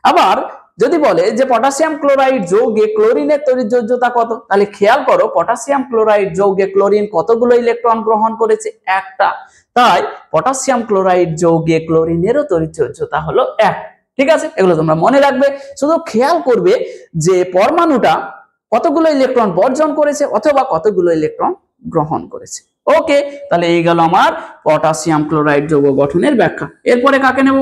আবার যদি বলে যে পটাশিয়াম ক্লোরাইড যৌগে ক্লোরিনের তড়িৎযোজ্যতা কত, তাহলে খেয়াল করো পটাশিয়াম ক্লোরাইড যৌগে ক্লোরিন কতগুলো ইলেকট্রন গ্রহণ করেছে? একটা। তাই পটাশিয়াম ক্লোরাইড যৌগে ক্লোরিনেরও তড়িৎযোজ্যতা হলো 1। ঠিক আছে, এগুলো তোমরা মনে রাখবে। শুধু খেয়াল করবে যে পরমাণুটা কতগুলো ইলেকট্রন বর্জন করেছে অথবা কতগুলো ইলেকট্রন গ্রহণ করেছে। ওকে, তাহলে এই গেল আমার পটাশিয়াম ক্লোরাইড যৌগ গঠনের ব্যাখ্যা। এরপরে কাকে নেব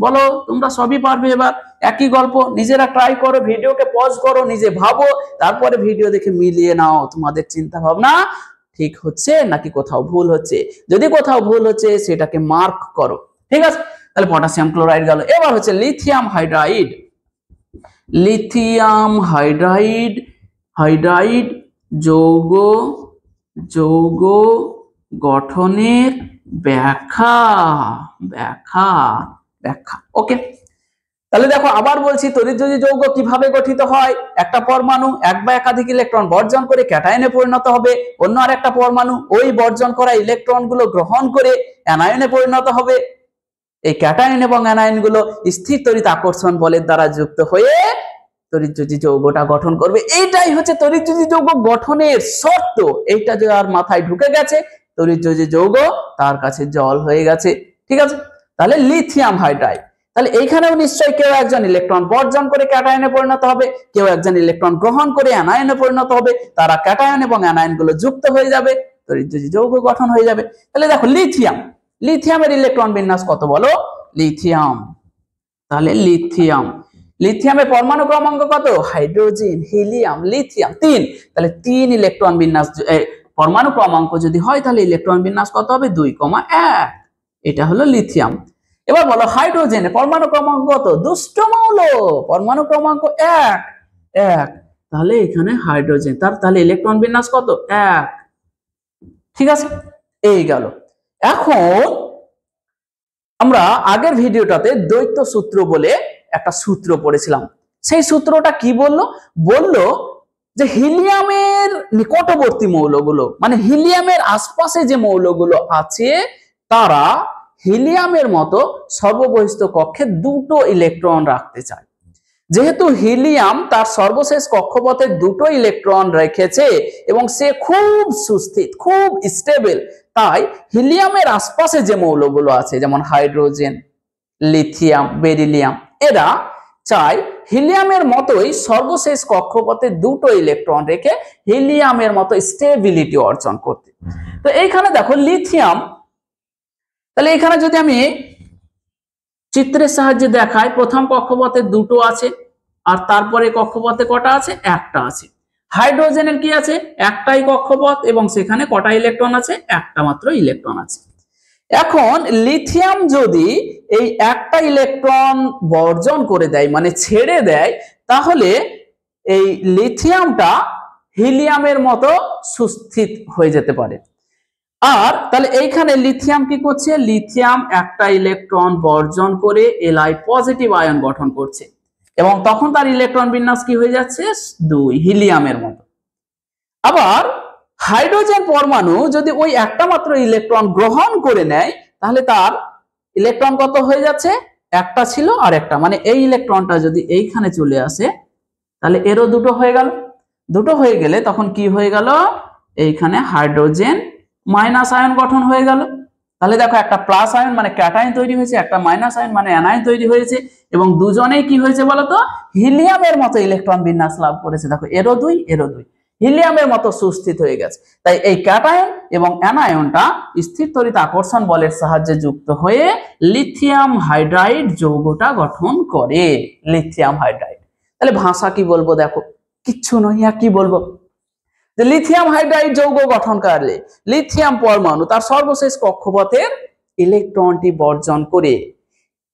বলো? তোমরা সবই পারবে। এবার একই গল্প নিজেরা ট্রাই করো, ভিডিওকে পজ করো, নিজে ভাবো, তারপরে ভিডিও দেখে মিলিয়ে নাও তোমাদের চিন্তা ভাবনা ঠিক হচ্ছে নাকি কোথাও ভুল হচ্ছে। যদি কোথাও ভুল হচ্ছে সেটাকে মার্ক করো। ঠিক আছে, তাহলে পটাশিয়াম ক্লোরাইড গেল। এবার হচ্ছে লিথিয়াম হাইড্রাইড যৌগ গঠনের ব্যাখ্যা। ওকে, তাহলে দেখো আবার বলছি, তড়িৎযোজী যৌগ কিভাবে গঠিত হয়। একটা পরমাণু এক বা একাধিক ইলেকট্রন বর্জন করে ক্যাটায়নে পরিণত হবে, অন্য আরেকটা পরমাণু ওই বর্জন করা ইলেকট্রনগুলো গ্রহণ করে অ্যানায়নে পরিণত হবে। এই ক্যাটায়ন এবং অ্যানায়ন গুলো স্থির তড়িৎ আকর্ষণ বলের দ্বারা যুক্ত হয়ে তড়িৎযোজী যৌগটা গঠন করবে। এইটাই হচ্ছে তড়িৎযোজী যৌগ গঠনের শর্ত। এইটা যে আর মাথায় ঢুকে গেছে, তড়িৎযোজী যৌগ তার কাছে জল হয়ে গেছে। ঠিক আছে, তাহলে লিথিয়াম হাইড্রাইড। তাহলে এইখানেও নিশ্চয়ই কেউ একজন ইলেকট্রন বর্জন করে ক্যাটায়নে পরিণত হবে, কেউ একজন ইলেকট্রন গ্রহণ করে অ্যানায়নে পরিণত হবে, তারা ক্যাটায়ন এবং অ্যানায়ন গুলো যুক্ত হয়ে যাবে, তড়িৎযোজী যৌগ গঠন হয়ে যাবে। তাহলে দেখো লিথিয়াম, লিথিয়ামের ইলেকট্রন বিন্যাস কত বলো? লিথিয়াম, তাহলে লিথিয়াম, লিথিয়ামের পরমাণু ক্রমাঙ্ক কত? Hydrogen, helium, lithium 3। তাহলে 3 ইলেকট্রন বিন্যাস, পরমাণু ক্রমাঙ্ক যদি হয় তাহলে ইলেকট্রন বিন্যাস কত হবে? 2,1। এটা হলো লিথিয়াম। এবার বলো হাইড্রোজেনের পরমাণু ক্রমাঙ্ক কত? দুষ্ট মৌল, পরমাণু ক্রমাঙ্ক 1। তাহলে এখানে হাইড্রোজেন, তাহলে ইলেকট্রন বিন্যাস কত? 1। ঠিক আছে, এই গেল। এখন আমরা আগের ভিডিওটাতে দ্বৈত সূত্র বলে একটা সূত্র পড়েছিলাম। সেই সূত্রটা কি বললো? বললো যে হিলিয়ামের নিকটবর্তী মৌলগুলো, মানে হিলিয়ামের আশপাশে যে মৌলগুলো আছে, তারা হিলিয়ামের মতো সর্ববহিস্থ কক্ষে 2টো ইলেকট্রন রাখতে চায়। যেহেতু হিলিয়াম তার সর্বশেষ কক্ষপথে 2টো ইলেকট্রন রেখেছে এবং সে খুব সুস্থির, খুব স্টেবল, তাই হিলিয়ামের আশপাশে যে মৌলগুলো আছে যেমন হাইড্রোজেন, লিথিয়াম, বেরিলিয়াম, এরা চায় হিলিয়ামের মতোই সর্বশেষ কক্ষপথে 2টো ইলেকট্রন রেখে হিলিয়ামের মতো স্টেবিলিটি অর্জন করতে। তো এইখানে দেখো লিথিয়াম, তাহলে এখানে যদি আমি চিত্রের সাহায্যে দেখাই, প্রথম কক্ষপথে 2টো আছে, আর তারপরে কক্ষপথে কটা আছে? 1টা আছে। হাইড্রোজেনের কি আছে? একটাই কক্ষপথ এবং সেখানে কটা ইলেকট্রন আছে? একটা মাত্র ইলেকট্রন আছে। এখন লিথিয়াম যদি এই একটা ইলেকট্রন বর্জন করে দেয়, মানে ছেড়ে দেয়, তাহলে এই লিথিয়ামটা হিলিয়ামের মতো সুস্থির হয়ে যেতে পারে। আর তাহলে এইখানে লিথিয়াম কি করছে? লিথিয়াম একটা ইলেকট্রন বর্জন করে Li পজিটিভ আয়ন গঠন করছে এবং তখন তার ইলেকট্রন বিন্যাস কি হয়ে যাচ্ছে? 2, হিলিয়ামের মতো। আবার হাইড্রোজেন পরমাণু যদি ওই একটা মাত্র ইলেকট্রন গ্রহণ করে নেয়, তাহলে তার ইলেকট্রন কত হয়ে যাচ্ছে? একটা ছিল আর একটা, মানে এই ইলেকট্রনটা যদি এইখানে চলে আসে তাহলে এরও 2টো হয়ে গেল। 2টো হয়ে গেলে তখন কি হয়ে গেল? এইখানে হাইড্রোজেন মাইনাস আয়ন গঠন হয়ে গেল। তাহলে দেখো একটা প্লাস আয়ন মানে ক্যাটায়ন তৈরি হয়েছে, একটা মাইনাস আয়ন মানে অ্যানায়ন তৈরি হয়েছে, এবং দুজনেই কি হয়েছে বলতো? হিলিয়ামের মতো ইলেকট্রন বিন্যাস লাভ করেছে। দেখো এরও 2, এরও 2, হিলিয়ামের মতো সুস্থিত হয়ে গেছে। তাই এই ক্যাটায়ন এবং অ্যানায়নটা স্থির তড়িৎ আকর্ষণ বলের সাহায্যে যুক্ত হয়ে লিথিয়াম হাইড্রাইড যৌগটা গঠন করে, লিথিয়াম হাইড্রাইড। তাহলে ভাষা কি বলবো? দেখো কিচ্ছু নয়, কি বলবো? যে লিথিয়াম হাইড্রাইড যৌগ গঠনকালে লিথিয়াম পরমাণু তার সর্বশেষ কক্ষপথের ইলেকট্রনটি বর্জন করে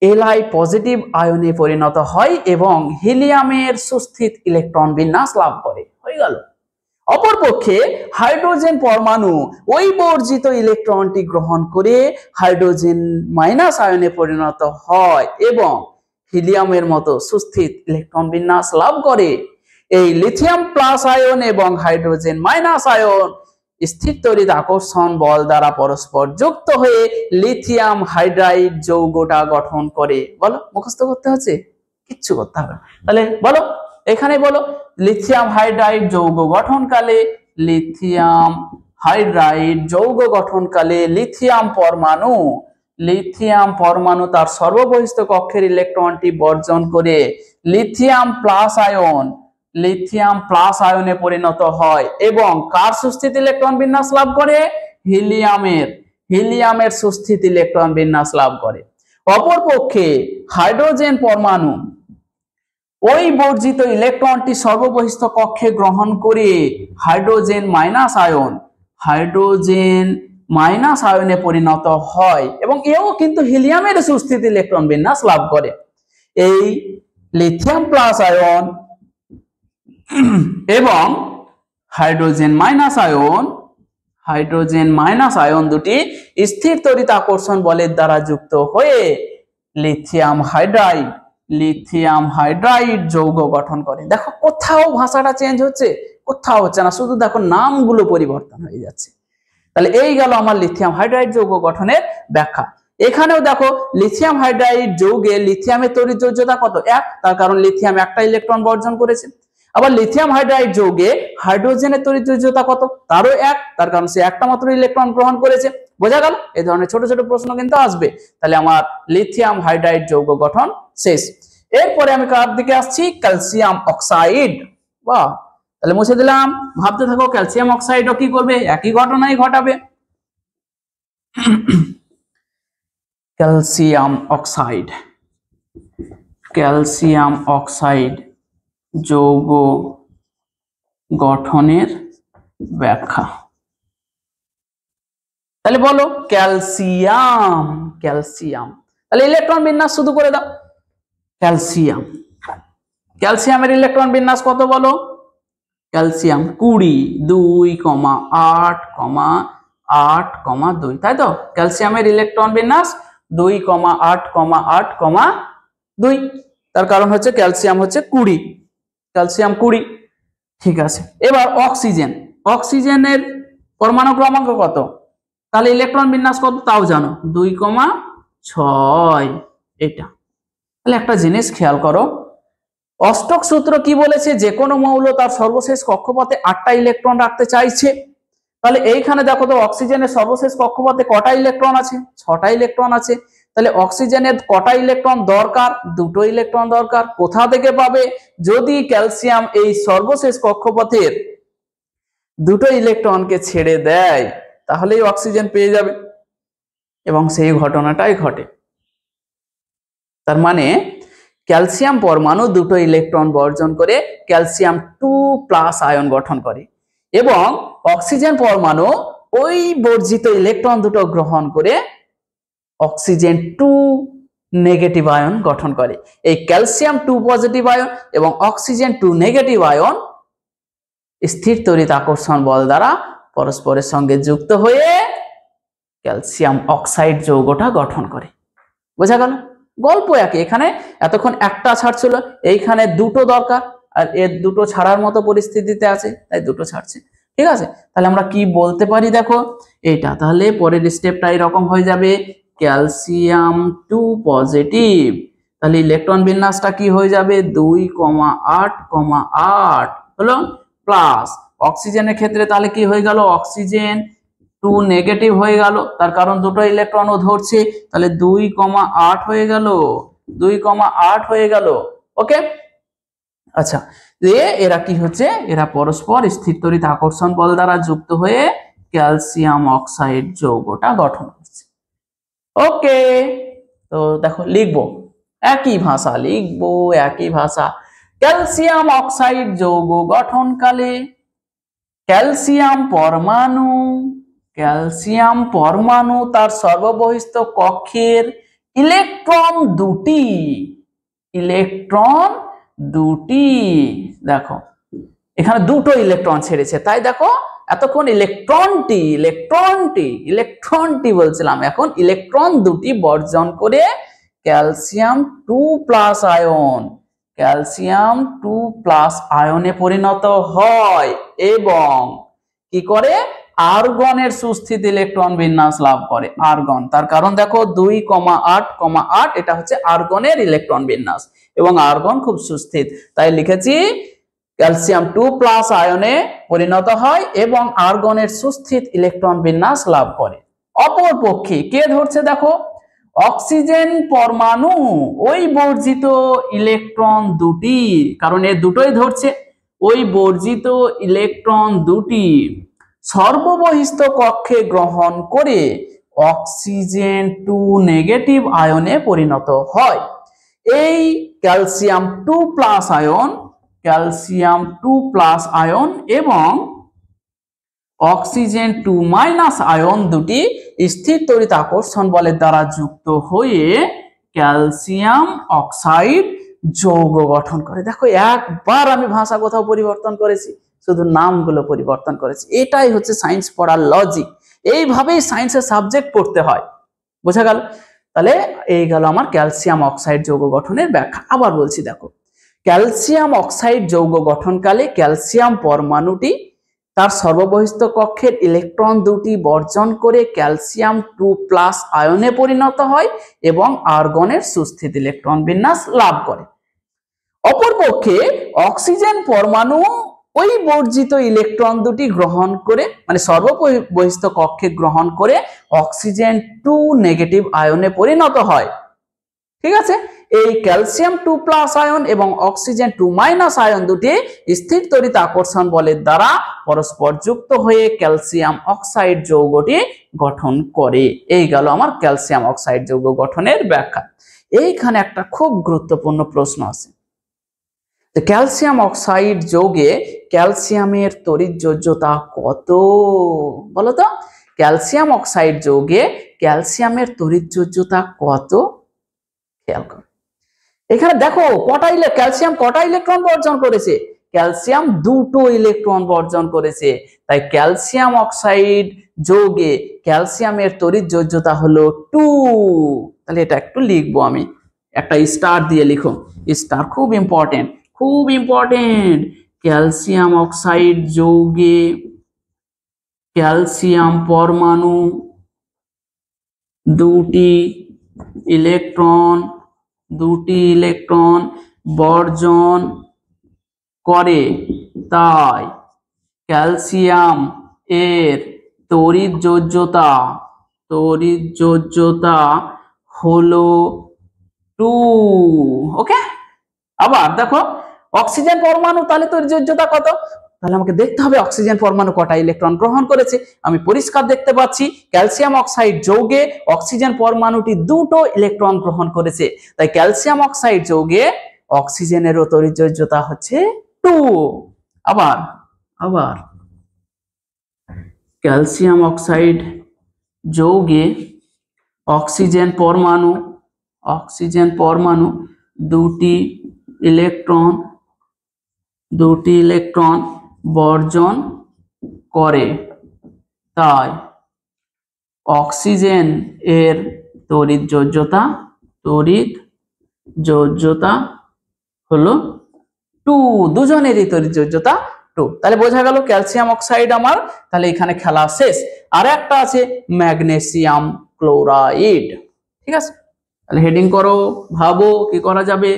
Li পজিটিভ আয়নে পরিণত হয় এবং হিলিয়ামের সুস্থিত ইলেকট্রন বিন্যাস লাভ করে। হয়ে গেল। অপরপক্ষে হাইড্রোজেন পরমাণু ওই বর্জিত ইলেকট্রনটি গ্রহণ করে হাইড্রোজেন মাইনাস আয়নে পরিণত হয় এবং হিলিয়ামের মতো সুস্থিত ইলেকট্রন বিন্যাস লাভ করে। এই লিথিয়াম প্লাস আয়ন এবং হাইড্রোজেন মাইনাস আয়ন স্থির তড়িৎ আকর্ষণ বল দ্বারা পরস্পর যুক্ত হয়ে লিথিয়াম হাইড্রাইড যৌগটা গঠন করে। বলো, মুখস্থ করতে হচ্ছে? কিচ্ছু করতে হবে না। তাহলে বলো, এখানে বলো লিথিয়াম হাইড্রাইড যৌগ গঠনকালে, লিথিয়াম হাইড্রাইড যৌগ গঠনকালে লিথিয়াম পরমাণু তার সর্ববহিস্থ কক্ষের ইলেকট্রনটি বর্জন করে লিথিয়াম প্লাস আয়নে পরিণত হয় এবং কার সুস্থিত ইলেকট্রন বিন্যাস লাভ করে? হিলিয়ামের সুস্থিত ইলেকট্রন বিন্যাস লাভ করে। অপরপক্ষে হাইড্রোজেন পরমাণু ওই বর্জিত ইলেকট্রনটি সর্ববহিস্থ কক্ষে গ্রহণ করে হাইড্রোজেন মাইনাস আয়নে পরিণত হয় এবং এও কিন্তু হিলিয়ামের সুস্থিত ইলেকট্রন বিন্যাস লাভ করে। এই লিথিয়াম প্লাস আয়ন এবং হাইড্রোজেন মাইনাস আয়ন দুটি স্থির তড়িৎ আকর্ষণ বলের দ্বারা যুক্ত হয়ে লিথিয়াম হাইড্রাইড লিথিয়াম হাইড্রাইড যৌগ গঠন করে। দেখো কোথাও ভাষাটা চেঞ্জ হচ্ছে, কোথাও হচ্ছে না, শুধু দেখো নামগুলো পরিবর্তন হয়ে যাচ্ছে। তাহলে এই গেল আমার লিথিয়াম হাইড্রাইড যৌগ গঠনের ব্যাখ্যা। এখানেও দেখো লিথিয়াম হাইড্রাইড যৌগে লিথিয়ামের তড়িৎযোজ্যতা কত? 1, তার কারণ লিথিয়াম একটা ইলেকট্রন বর্জন করেছে। আবার লিথিয়াম হাইড্রাইড যৌগে হাইড্রোজেনের তড়িৎযোজ্যতা কত? তারও 1, তার কারণ সে একটা মাত্র ইলেকট্রন গ্রহণ করেছে। বোঝা গেল? এই ধরনের ছোট ছোট প্রশ্ন কিন্তু আসবে। তাহলে আমার লিথিয়াম হাইড্রাইড যৌগ গঠন শেষ। এরপরে আমি কার দিকে আসছি? Calcium oxide. বাহ, তাহলে মুছে দিলাম। ভাবতে থাকো ক্যালসিয়াম অক্সাইডও কি করবে? একই ঘটনাই ঘটাবে। ক্যালসিয়াম অক্সাইড, ক্যালসিয়াম অক্সাইড যৌগ গঠনের ব্যাখ্যা। তাহলে বলো ক্যালসিয়াম, ক্যালসিয়াম, তাহলে ইলেকট্রন বিন্যাস শুধু করে দাও। ক্যালসিয়াম, ক্যালসিয়ামের ইলেকট্রন বিন্যাস কত বলো? ক্যালসিয়াম 20, 2,8,8,2, তাই তো? ক্যালসিয়ামের ইলেকট্রন বিন্যাস 2,8,8,2, তার কারণ হচ্ছে ক্যালসিয়াম হচ্ছে 20, ক্যালসিয়াম 20। ঠিক আছে, এবার অক্সিজেন, অক্সিজেনের পরমাণু ক্রমাঙ্ক কত? তাহলে ইলেকট্রন বিন্যাস কত তাও জানো, 2,6। এটা তাহলে একটা জিনিস খেয়াল করো, অষ্টক সূত্র কি বলেছে? যে কোনো মৌল তার সর্বশেষ কক্ষপথে 8টা ইলেকট্রন রাখতে চাইছে। তাহলে এইখানে দেখো তো অক্সিজেনের সর্বশেষ কক্ষপথে কটা ইলেকট্রন আছে? 6টা ইলেকট্রন আছে। তাহলে অক্সিজেনের কটা ইলেকট্রন দরকার? 2টো ইলেকট্রন দরকার। কোথা থেকে পাবে? যদি ক্যালসিয়াম এই সর্বশেষ কক্ষপথের 2টো ইলেকট্রনকে ছেড়ে দেয় তাহলেই অক্সিজেন পেয়ে যাবে, এবং সেই ঘটনাটাই ঘটে। তার মানে ক্যালসিয়াম পরমাণু 2টো ইলেকট্রন বর্জন করে ক্যালসিয়াম 2+ আয়ন গঠন করে, এবং অক্সিজেন পরমাণু ওই বর্জিত ইলেকট্রন দুটো গ্রহণ করে অক্সিজেন 2 নেগেটিভ আয়ন গঠন করে। এই ক্যালসিয়াম 2 পজিটিভ আয়ন এবং অক্সিজেন 2 নেগেটিভ আয়ন স্থির তড়িৎ আকর্ষণ বল দ্বারা পরস্পরের সঙ্গে যুক্ত হয়ে ক্যালসিয়াম অক্সাইড যৌগটা গঠন করে। বোঝা গেল? গল্প একই। এখানে এতক্ষণ একটা ছাড়ছিল, এইখানে 2টো দরকার, আর এর 2টো ছাড়ার মতো পরিস্থিতিতে আছে, তাই 2টো ছাড়ছে। ঠিক আছে, তাহলে আমরা কি বলতে পারি দেখো এইটা। তাহলে পরের স্টেপটা এরকম হয়ে যাবে, ক্যালসিয়াম 2 পজিটিভ, তাহলে ইলেকট্রন বিন্যাসটা কি হয়ে যাবে? 2,8,8 হলো, প্লাস অক্সিজেনের ক্ষেত্রে তাহলে কি হয়ে গেল? অক্সিজেন 2 নেগেটিভ হয়ে গেল, তার কারণ 2টো ইলেকট্রনও ধরছে, তাহলে 2,8 হয়ে গেল, 2,8 হয়ে গেল। ওকে, আচ্ছা, এরা কি হচ্ছে? এরা পরস্পর স্থির তড়িৎ আকর্ষণ বল দ্বারা যুক্ত হয়ে ক্যালসিয়াম অক্সাইড যৌগটা গঠন করছে। ওকে, তো দেখো লিখবো একই ভাষা, লিখবো একই ভাষা। ক্যালসিয়াম অক্সাইড যৌগ গঠনকালে ক্যালসিয়াম পরমাণু, ক্যালসিয়াম পরমাণু তার সর্ববহিস্থ কক্ষের ইলেকট্রন 2টি, ইলেকট্রন 2টি, দেখো এখানে 2টো ইলেকট্রন ছেড়েছে, তাই দেখো এতক্ষণ ইলেকট্রনটি ইলেকট্রনটি ইলেকট্রনটি বলছিলাম, এখন ইলেকট্রন 2টি বর্জন করে ক্যালসিয়াম 2+ আয়ন, ক্যালসিয়াম 2+ আয়নে পরিণত হয় এবং কি করে? আর্গনের সুস্থিত ইলেকট্রন বিন্যাস লাভ করে। আর্গন, তার কারণ দেখো 2,8,8 এটা হচ্ছে আর্গনের ইলেকট্রন বিন্যাস, এবং আর্গন খুব সুস্থিত, তাই লিখেছি ক্যালসিয়াম 2+ আয়নে পরিণত হয় এবং আর্গনের সুস্থিত ইলেকট্রন বিন্যাস লাভ করে। অপর পক্ষে কে ধরছে? দেখো অক্সিজেন পরমাণু ওই বর্জিত ইলেকট্রন 2টি, কারণ এর 2টোই ধরছে, ওই বর্জিত ইলেকট্রন 2টি সর্ববহিস্থ কক্ষে গ্রহণ করে অক্সিজেন 2 নেগেটিভ আয়নে পরিণত হয়। এই ক্যালসিয়াম 2+ আয়ন, ক্যালসিয়াম 2+ আয়ন এবং অক্সিজেন 2- আয়ন দুটি স্থির তড়িৎ আকর্ষণ বলের দ্বারা যুক্ত হয়ে ক্যালসিয়াম অক্সাইড যৌগ গঠন করে। দেখো একবার আমি ভাষা কোথাও পরিবর্তন করেছি, শুধু নামগুলো পরিবর্তন করেছি। এটাই হচ্ছে সায়েন্স পড়ার লজিক, এইভাবেই সায়েন্সের সাবজেক্ট পড়তে হয়। বোঝা গেল? তাহলে এই গেল আমার ক্যালসিয়াম অক্সাইড যৌগ গঠনের ব্যাখ্যা। আবার বলছি দেখো, ক্যালসিয়াম অক্সাইড যৌগ গঠনকালে ক্যালসিয়াম পরমাণুটি তার সর্ববহিস্থ কক্ষের ইলেকট্রন দুটি বর্জন করে ক্যালসিয়াম 2+ আয়নে পরিণত হয় এবং আর্গনের সুস্থিত ইলেকট্রন বিন্যাস লাভ করে। অপরপক্ষে অক্সিজেন পরমাণু ওই বর্জিত ইলেকট্রন দুটি গ্রহণ করে, মানে সর্ববহিস্থ কক্ষে গ্রহণ করে অক্সিজেন 2 নেগেটিভ আয়নে পরিণত হয়। ঠিক আছে, এই ক্যালসিয়াম 2+ আয়ন এবং অক্সিজেন 2- আয়ন দুটি স্থির তড়িৎ আকর্ষণ বলের দ্বারা পরস্পর যুক্ত হয়ে ক্যালসিয়াম অক্সাইড যৌগটি গঠন করে। এই গেল আমার ক্যালসিয়াম অক্সাইড যৌগ গঠনের ব্যাখ্যা। এইখানে একটা খুব গুরুত্বপূর্ণ প্রশ্ন আছে, ক্যালসিয়াম অক্সাইড যৌগে ক্যালসিয়ামের তড়িৎযোজ্যতা কত? বলতো, ক্যালসিয়াম অক্সাইড যৌগে ক্যালসিয়ামের তড়িৎযোজ্যতা কত? খেয়াল করো, এখানে দেখো ক্যালসিয়াম কটা ইলেকট্রন বর্জন করেছে? ক্যালসিয়াম 2টো ইলেকট্রন বর্জন করেছে। তাই ক্যালসিয়াম অক্সাইড যৌগে ক্যালসিয়ামের তড়িৎযোজ্যতা হলো 2। তাহলে এটা একটু লিখবো, আমি একটা স্টার দিয়ে লিখো, স্টার খুব ইম্পর্টেন্ট, খুব ইম্পর্টেন্ট। ক্যালসিয়াম অক্সাইড যৌগে ক্যালসিয়াম পরমাণু দুটি ইলেকট্রন বর্জন করে, তাই ক্যালসিয়াম এর তড়িৎযোজ্যতা হলো 2। ওকে, আবার দেখো অক্সিজেন পরমাণু, তাহলে তড়িৎযোজ্যতা কত? তাহলে আমাকে দেখতে হবে অক্সিজেন পরমাণু কটা ইলেকট্রন গ্রহণ করেছে। আমি পরিষ্কার দেখতে পাচ্ছি ক্যালসিয়াম অক্সাইড যৌগে অক্সিজেন পরমাণুটি 2টো ইলেকট্রন গ্রহণ করেছে। তাই ক্যালসিয়াম অক্সাইড যৌগে অক্সিজেনেরও তড়িৎযোজ্যতা হচ্ছে 2। আবার ক্যালসিয়াম অক্সাইড যৌগে অক্সিজেন পরমাণু দুটি ইলেকট্রন বর্জন করে, তাই অক্সিজেন এর তড়িৎযোজ্যতা হলো 2। দুজনেরই তড়িৎযোজ্যতা 2। তাহলে বোঝা গেল ক্যালসিয়াম অক্সাইড আমার, তাহলে এখানে খেলা শেষ। আর একটা আছে ম্যাগনেসিয়াম ক্লোরাইড। ঠিক আছে, তাহলে হেডিং করো, ভাবো কি করা যাবে।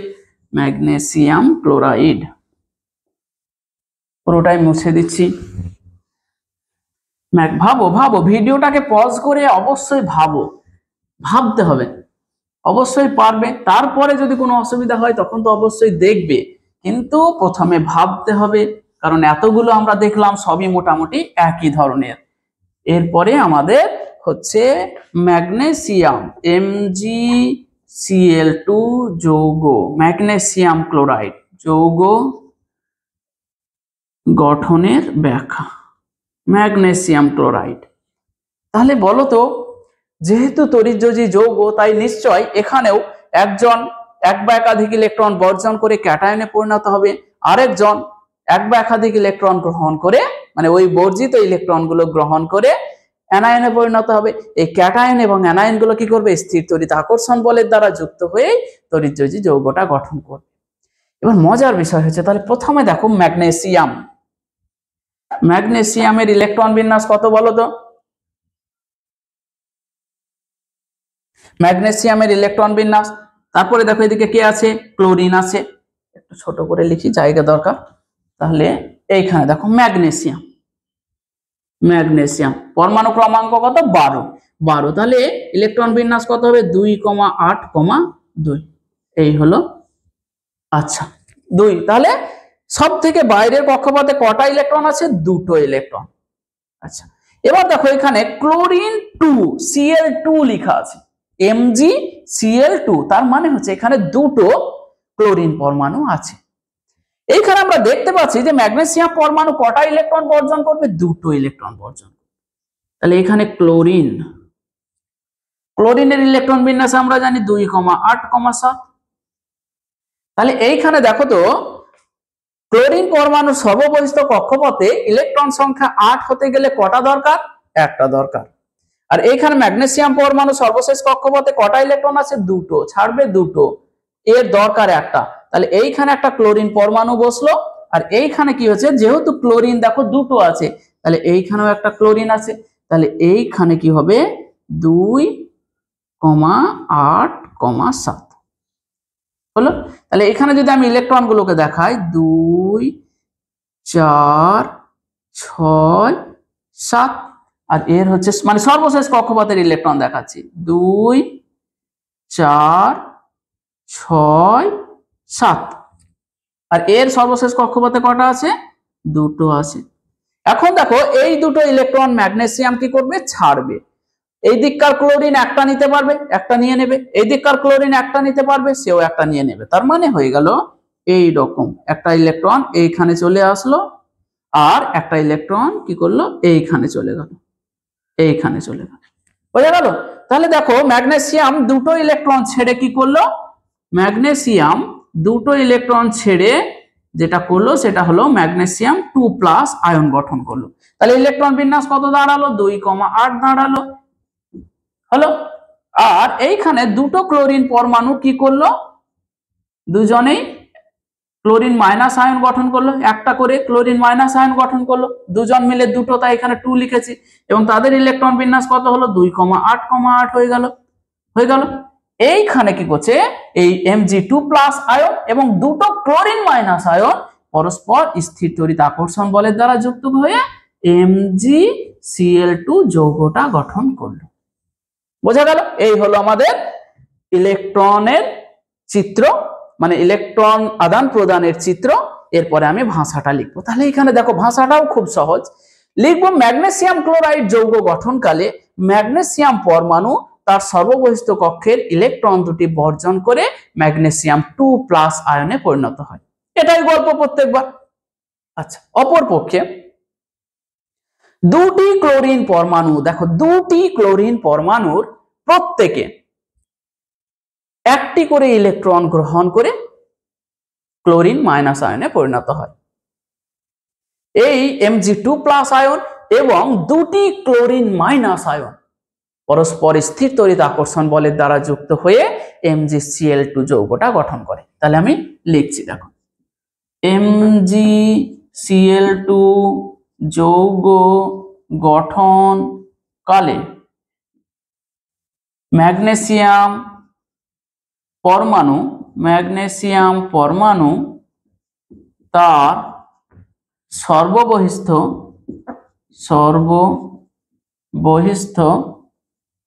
ম্যাগনেসিয়াম ক্লোরাইড পুরোটাই মুছে দিচ্ছি। ভাবো, ভিডিওটাকে পজ করে অবশ্যই ভাবতে হবে, অবশ্যই পারবে। তারপরে যদি কোনো অসুবিধা হয় তখন তো অবশ্যই দেখবে, কিন্তু প্রথমে ভাবতে হবে, কারণ এতগুলো আমরা দেখলাম সবই মোটামুটি একই ধরনের। এরপরে আমাদের হচ্ছে ম্যাগনেসিয়াম MgCl2 যৌগ, ম্যাগনেসিয়াম ক্লোরাইড যৌগ গঠনের ব্যাখ্যা। ম্যাগনেসিয়াম ক্লোরাইড, তাহলে বলো তো, যেহেতু তড়িৎযোজী যৌগ তাই নিশ্চয় এখানেও একজন এক বা একাধিক ইলেকট্রন বর্জন করে ক্যাটায়নে পরিণত হবে, আরেকজন এক বা একাধিক ইলেকট্রন গ্রহণ করে, মানে ওই বর্জিত ইলেকট্রন গুলো গ্রহণ করে অ্যানায়নে পরিণত হবে। এই ক্যাটায়ন এবং অ্যানায়ন গুলো কি করবে? স্থির তড়িৎ আকর্ষণ বলের দ্বারা যুক্ত হয়ে তড়িৎযোজী যৌগটা গঠন করবে। এবার মজার বিষয় হচ্ছে, তাহলে প্রথমে দেখো ম্যাগনেসিয়ামের ইলেকট্রন বিন্যাস কত বলো তো? ম্যাগনেসিয়ামের ইলেকট্রন বিন্যাস, তারপরে দেখো এদিকে কে আছে? ক্লোরিন আছে। একটু ছোট করে লিখি, জায়গা দরকার। তাহলে এইখানে দেখো ম্যাগনেসিয়াম পরমাণু ক্রমাঙ্ক কত? 12। তাহলে ইলেকট্রন বিন্যাস কত হবে? 2,8,2। এই হলো, আচ্ছা 2। তাহলে সব থেকে বাইরের কক্ষপথে কটা ইলেকট্রন আছে? 2টো ইলেকট্রন। আচ্ছা, এবার দেখো এখানে ক্লোরিন 2 Cl2 লেখা আছে, MgCl2, তার মানে হচ্ছে এখানে 2টো ক্লোরিন পরমাণু আছে। এইখানে আমরা দেখতে পাচ্ছি যে ম্যাগনেসিয়াম পরমাণু কটা ইলেকট্রন বর্জন করবে? 2টো ইলেকট্রন বর্জন। তাহলে এখানে ক্লোরিনের ইলেকট্রন বিন্যাস আমরা জানি 2,8,7। তাহলে এইখানে দেখো তো, ক্লোরিন পরমাণু সর্ববহিস্থ কক্ষপথে ইলেকট্রন সংখ্যা 8 হতে গেলে কটা দরকার? একটা দরকার। আর এইখানে ম্যাগনেসিয়াম পরমাণু সর্বশেষ কক্ষপথে কটা ইলেকট্রন আছে? দুটো, ছাড়বে দুটো, এর দরকার একটা। তাহলে এইখানে একটা ক্লোরিন পরমাণু বসলো, আর এইখানে কি হচ্ছে, যেহেতু ক্লোরিন দেখো দুটো আছে, তাহলে এইখানেও একটা ক্লোরিন আছে, তাহলে এইখানে কি হবে 2,8,7 হলো। তাহলে এখানে যদি আমি ইলেকট্রন গুলোকে দেখাই 2, 4, 6, 7, আর এর হচ্ছে মানে সর্বশেষ কক্ষপথের ইলেকট্রন দেখাচ্ছি 2, 4, 6, 7, আর এর সর্বশেষ কক্ষপথে কটা আছে? দুটো আছে। এখন দেখো এই দুটো ইলেকট্রন ম্যাগনেসিয়াম কি করবে? ছাড়বে। এই দিককার ক্লোরিন একটা নিতে পারবে, একটা নিয়ে নেবে, এই দিককার ক্লোরিন একটা নিতে পারবে, সেও একটা নিয়ে নেবে। তার মানে হয়ে গেল এই রকম একটা ইলেকট্রন এইখানে চলে আসলো, আর একটা ইলেকট্রন কি করলো? এইখানে চলে গেল, এইখানে চলে গেল। বোঝা গেল? তাহলে দেখো ম্যাগনেসিয়াম দুটো ইলেকট্রন ছেড়ে কি করলো? ম্যাগনেসিয়াম দুটো ইলেকট্রন ছেড়ে যেটা করলো সেটা হলো ম্যাগনেসিয়াম 2+ আয়ন গঠন করলো। তাহলে ইলেকট্রন বিন্যাস কত দাঁড়ালো? 2,8 দাঁড়ালো, হলো। আর এইখানে দুটো ক্লোরিন পরমাণু কি করলো? দুজনেই ক্লোরিন মাইনাস আয়ন গঠন করলো, একটা করে ক্লোরিন মাইনাস আয়ন গঠন করলো, দুজন মিলে দুটো, তাই এখানে 2 লিখেছি, এবং তাদের ইলেকট্রন বিন্যাস কত হলো? 2,8,8 হয়ে গেল, হয়ে গেল। এইখানে কি করছে? এই Mg2+ আয়ন এবং দুটো ক্লোরিন মাইনাস আয়ন পরস্পর স্থির তড়িৎ আকর্ষণ বলের দ্বারা যুক্ত হয়ে MgCl2 যৌগটা গঠন করলো। বোঝা গেল? এই হলো আমাদের ইলেকট্রনের চিত্র, মানে ইলেকট্রন আদান প্রদানের চিত্র। এরপরে আমি ভাষাটা লিখবো। তাহলে এখানে দেখো ভাষাটাও খুব সহজ। লিখবো ম্যাগনেসিয়াম ক্লোরাইড যৌগ গঠনকালে ম্যাগনেসিয়াম পরমাণু তার সর্ববহিস্থ কক্ষের ইলেকট্রন দুটি বর্জন করে ম্যাগনেসিয়াম 2+ আয়নে পরিণত হয়। এটাই গল্প প্রত্যেকবার। আচ্ছা, অপরপক্ষে দুটি ক্লোরিন পরমাণু, দেখো দুটি ক্লোরিন পরমাণুর প্রত্যেকে একটি করে ইলেকট্রন গ্রহণ করে ক্লোরিন মাইনাস আয়নে পরিণত হয়। এই Mg2+ আয়ন এবং দুটি ক্লোরিন মাইনাস আয়ন পরস্পর স্থির তড়িৎ আকর্ষণ বলের দ্বারা যুক্ত হয়ে MgCl2 যৌগটা গঠন করে। তাহলে আমি লিখছি, দেখো MgCl2 যৌগ গঠন কালে ম্যাগনেসিয়াম পরমাণু তার সর্ববহিস্থ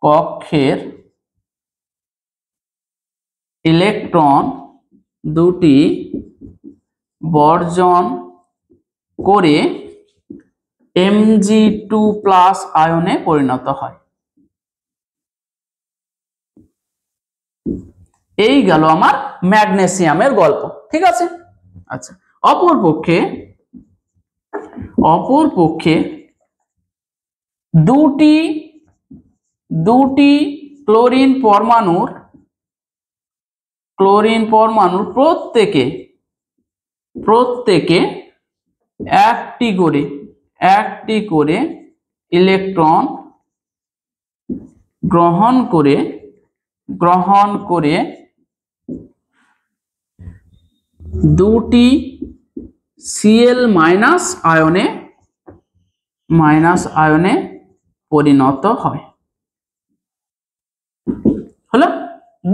কক্ষের ইলেকট্রন দুটি বর্জন করে Mg2+ আয়নে পরিণত হয়। এই গেল আমার ম্যাগনেসিয়ামের গল্প, ঠিক আছে। আচ্ছা, অপরপক্ষে দুটি ক্লোরিন পরমাণুর প্রত্যেকে একটি করে ইলেকট্রন গ্রহণ করে দুটি Cl- আয়নে পরিণত হয়। হলো,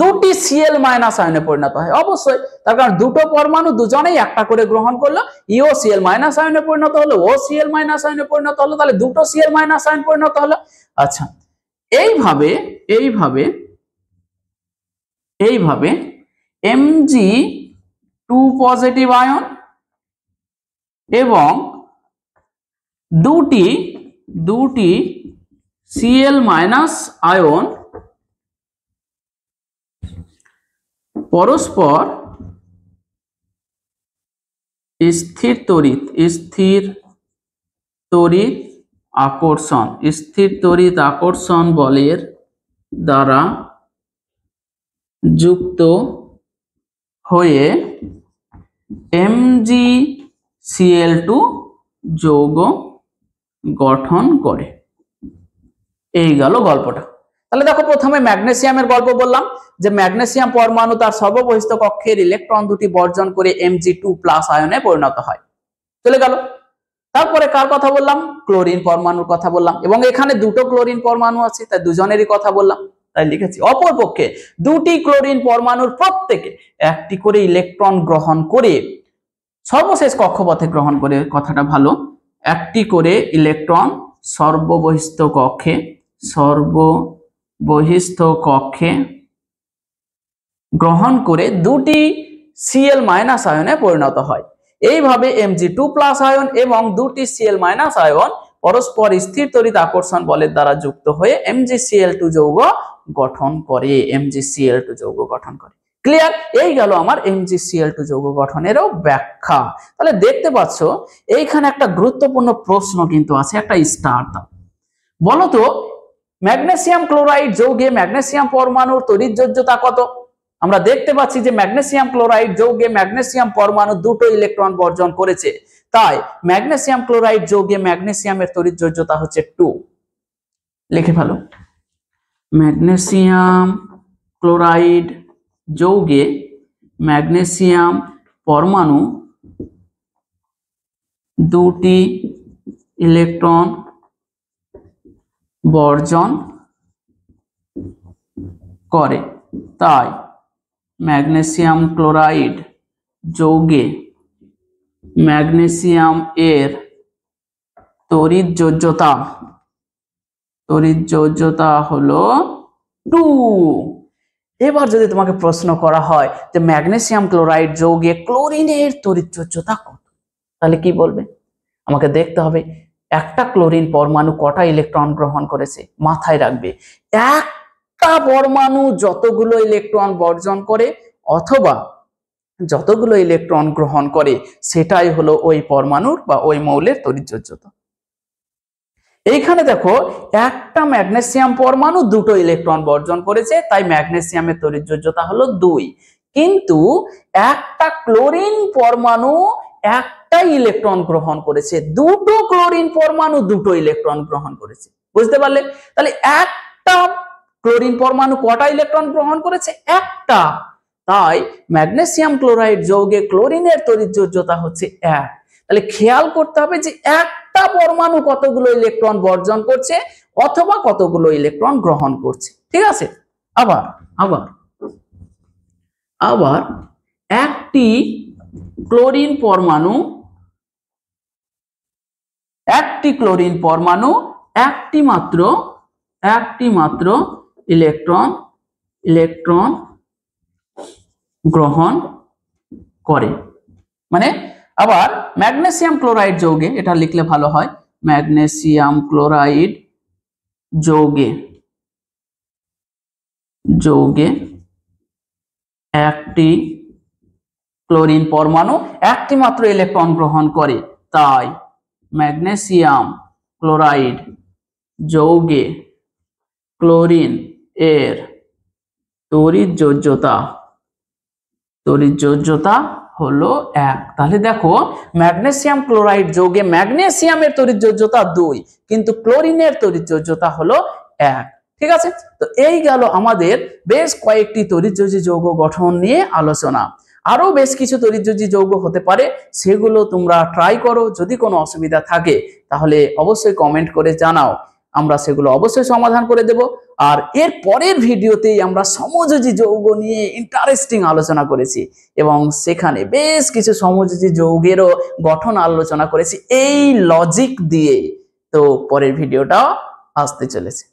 দুটি Cl- আয়নে পরিণত হয়, অবশ্যই, তার কারণ দুটো পরমাণু দুজনেই একটা করে গ্রহণ করলো, ইও Cl- আয়নে পরিণত হলো, ও Cl- আয়নে পরিণত হলো, তাহলে দুটো Cl- আয়ন পরিণত হলো। আচ্ছা, এইভাবে Mg2 পজিটিভ আয়ন এবং দুটি Cl- আয়ন পরস্পর স্থির তড়িৎ আকর্ষণ বলের দ্বারা যুক্ত হয়ে MgCl2 যৌগ গঠন করে। এই গেল গল্পটা। তাহলে দেখো প্রথমে ম্যাগনেসিয়ামের গল্প বললাম যে ম্যাগনেসিয়াম পরমাণু তার সর্ববহিস্থ কক্ষের ইলেকট্রন দুটি বর্জন করে Mg2+ আয়নে পরিণত হয়। চলে গেল। তারপরে কার কথা বললাম? ক্লোরিন পরমাণুর কথা বললাম, এবং এখানে দুটো ক্লোরিন পরমাণু আছে তাই দুজনেরই কথা বললাম, তাই লিখেছি। অপরপক্ষে দুটি ক্লোরিন পরমাণুর প্রত্যেকে একটি করে ইলেকট্রন গ্রহণ করে সর্বশেষ কক্ষপথে গ্রহণ করে, কথাটা ভালো, একটি করে ইলেকট্রন সর্ববহিস্থ কক্ষে গ্রহণ করে দুটি Cl- আয়নে পরিণত হয়। এইভাবে Mg2+ আয়ন এবং দুটি Cl- আয়ন পরস্পর স্থির তড়িৎ আকর্ষণ বলের দ্বারা যুক্ত হয়ে MgCl2 যৌগ গঠন করে। ক্লিয়ার? এই গেল আমার MgCl2 যৌগ গঠনেরও ব্যাখ্যা। তাহলে দেখতে পাচ্ছ এইখানে একটা গুরুত্বপূর্ণ প্রশ্ন কিন্তু আছে, একটা স্টার দাও। বলো তো ম্যাগনেসিয়াম ক্লোরাইড যৌগে ম্যাগনেসিয়াম পরমাণুর তড়িৎযোজ্যতা কত? আমরা দেখতে পাচ্ছি যে ম্যাগনেসিয়াম ক্লোরাইড যৌগে ম্যাগনেসিয়াম পরমাণু দুটো ইলেকট্রন বর্জন করেছে, তাই ম্যাগনেসিয়াম ক্লোরাইড যৌগে ম্যাগনেসিয়ামের তড়িৎযোজ্যতা হচ্ছে 2। লিখে ফেলো। ম্যাগনেসিয়াম ক্লোরাইড যৌগে ম্যাগনেসিয়াম পরমাণু দুটি ইলেকট্রন বর্জন করে, তাই ম্যাগনেসিয়াম ক্লোরাইড যৌগে ম্যাগনেসিয়াম এর তড়িৎযোজ্যতা হলো 2। এবার যদি তোমাকে প্রশ্ন করা হয় যে ম্যাগনেসিয়াম ক্লোরাইড যৌগে ক্লোরিনের তড়িৎযোজ্যতা কত, তাহলে কি বলবে? আমাকে দেখতে হবে একটা ক্লোরিন পরমাণু কটা ইলেকট্রন গ্রহণ করেছে। মাথায় রাখবে একটা পরমাণু যতগুলো ইলেকট্রন বর্জন করে অথবা যতগুলো ইলেকট্রন গ্রহণ করে সেটাই হলো ওই পরমাণুর বা ওই মৌলের তড়িৎযোজ্যতা। এইখানে দেখো একটা ম্যাগনেসিয়াম পরমাণু দুটো ইলেকট্রন বর্জন করেছে, তাই ম্যাগনেসিয়ামের তড়িৎযোজ্যতা হলো 2। কিন্তু একটা ক্লোরিন পরমাণু একটাই ইলেকট্রন গ্রহণ করেছে, দুটো ক্লোরিন পরমাণু দুটো ইলেকট্রন গ্রহণ করেছে। বুঝতে পারলে? তাহলে একটা ক্লোরিন পরমাণু কটা ইলেকট্রন গ্রহণ করেছে? একটা। তাই ম্যাগনেসিয়াম ক্লোরাইড যৌগে ক্লোরিনের তড়িৎযোজ্যতা হচ্ছে 1। তাহলে খেয়াল করতে হবে যে একটা পরমাণু কতগুলো ইলেকট্রন বর্জন করছে অথবা কতগুলো ইলেকট্রন গ্রহণ করছে। ঠিক আছে? আবার আবার আবার একটি ক্লোরিন পরমাণু একটি মাত্র ইলেকট্রন গ্রহণ করে। মানে আবার ম্যাগনেসিয়াম ক্লোরাইড যৌগে, এটা লিখলে ভালো হয়, ম্যাগনেসিয়াম ক্লোরাইড যৌগে একটি ক্লোরিন পরমাণু একটি মাত্র ইলেকট্রন গ্রহণ করে, তাই ম্যাগনেসিয়াম ক্লোরাইড যৌগে ক্লোরিন এর তড়িৎযোজ্যতা হলো 1। তাহলে দেখো ম্যাগনেসিয়াম ক্লোরাইড যৌগে ম্যাগনেসিয়ামের তড়িৎযোজ্যতা 2, কিন্তু ক্লোরিনের তড়িৎযোজ্যতা হলো 1। ঠিক আছে? তো এই গেল আমাদের বেশ কয়েকটি তড়িৎযোজী যৌগ গঠন নিয়ে আলোচনা। আরো বেশ কিছু তড়িৎযোজী যৌগ হতে পারে, সেগুলো তোমরা ট্রাই করো। যদি কোনো অসুবিধা থাকে তাহলে অবশ্যই কমেন্ট করে জানাও, আমরা সেগুলো অবশ্যই সমাধান করে দেব। আর এর পরের ভিডিওতেই আমরা সমযোজী যৌগ নিয়ে ইন্টারেস্টিং আলোচনা করেছি এবং সেখানে বেশ কিছু সমযোজী যৌগেরও গঠন আলোচনা করেছি এই লজিক দিয়ে। তো পরের ভিডিওটা আসতে চলেছে।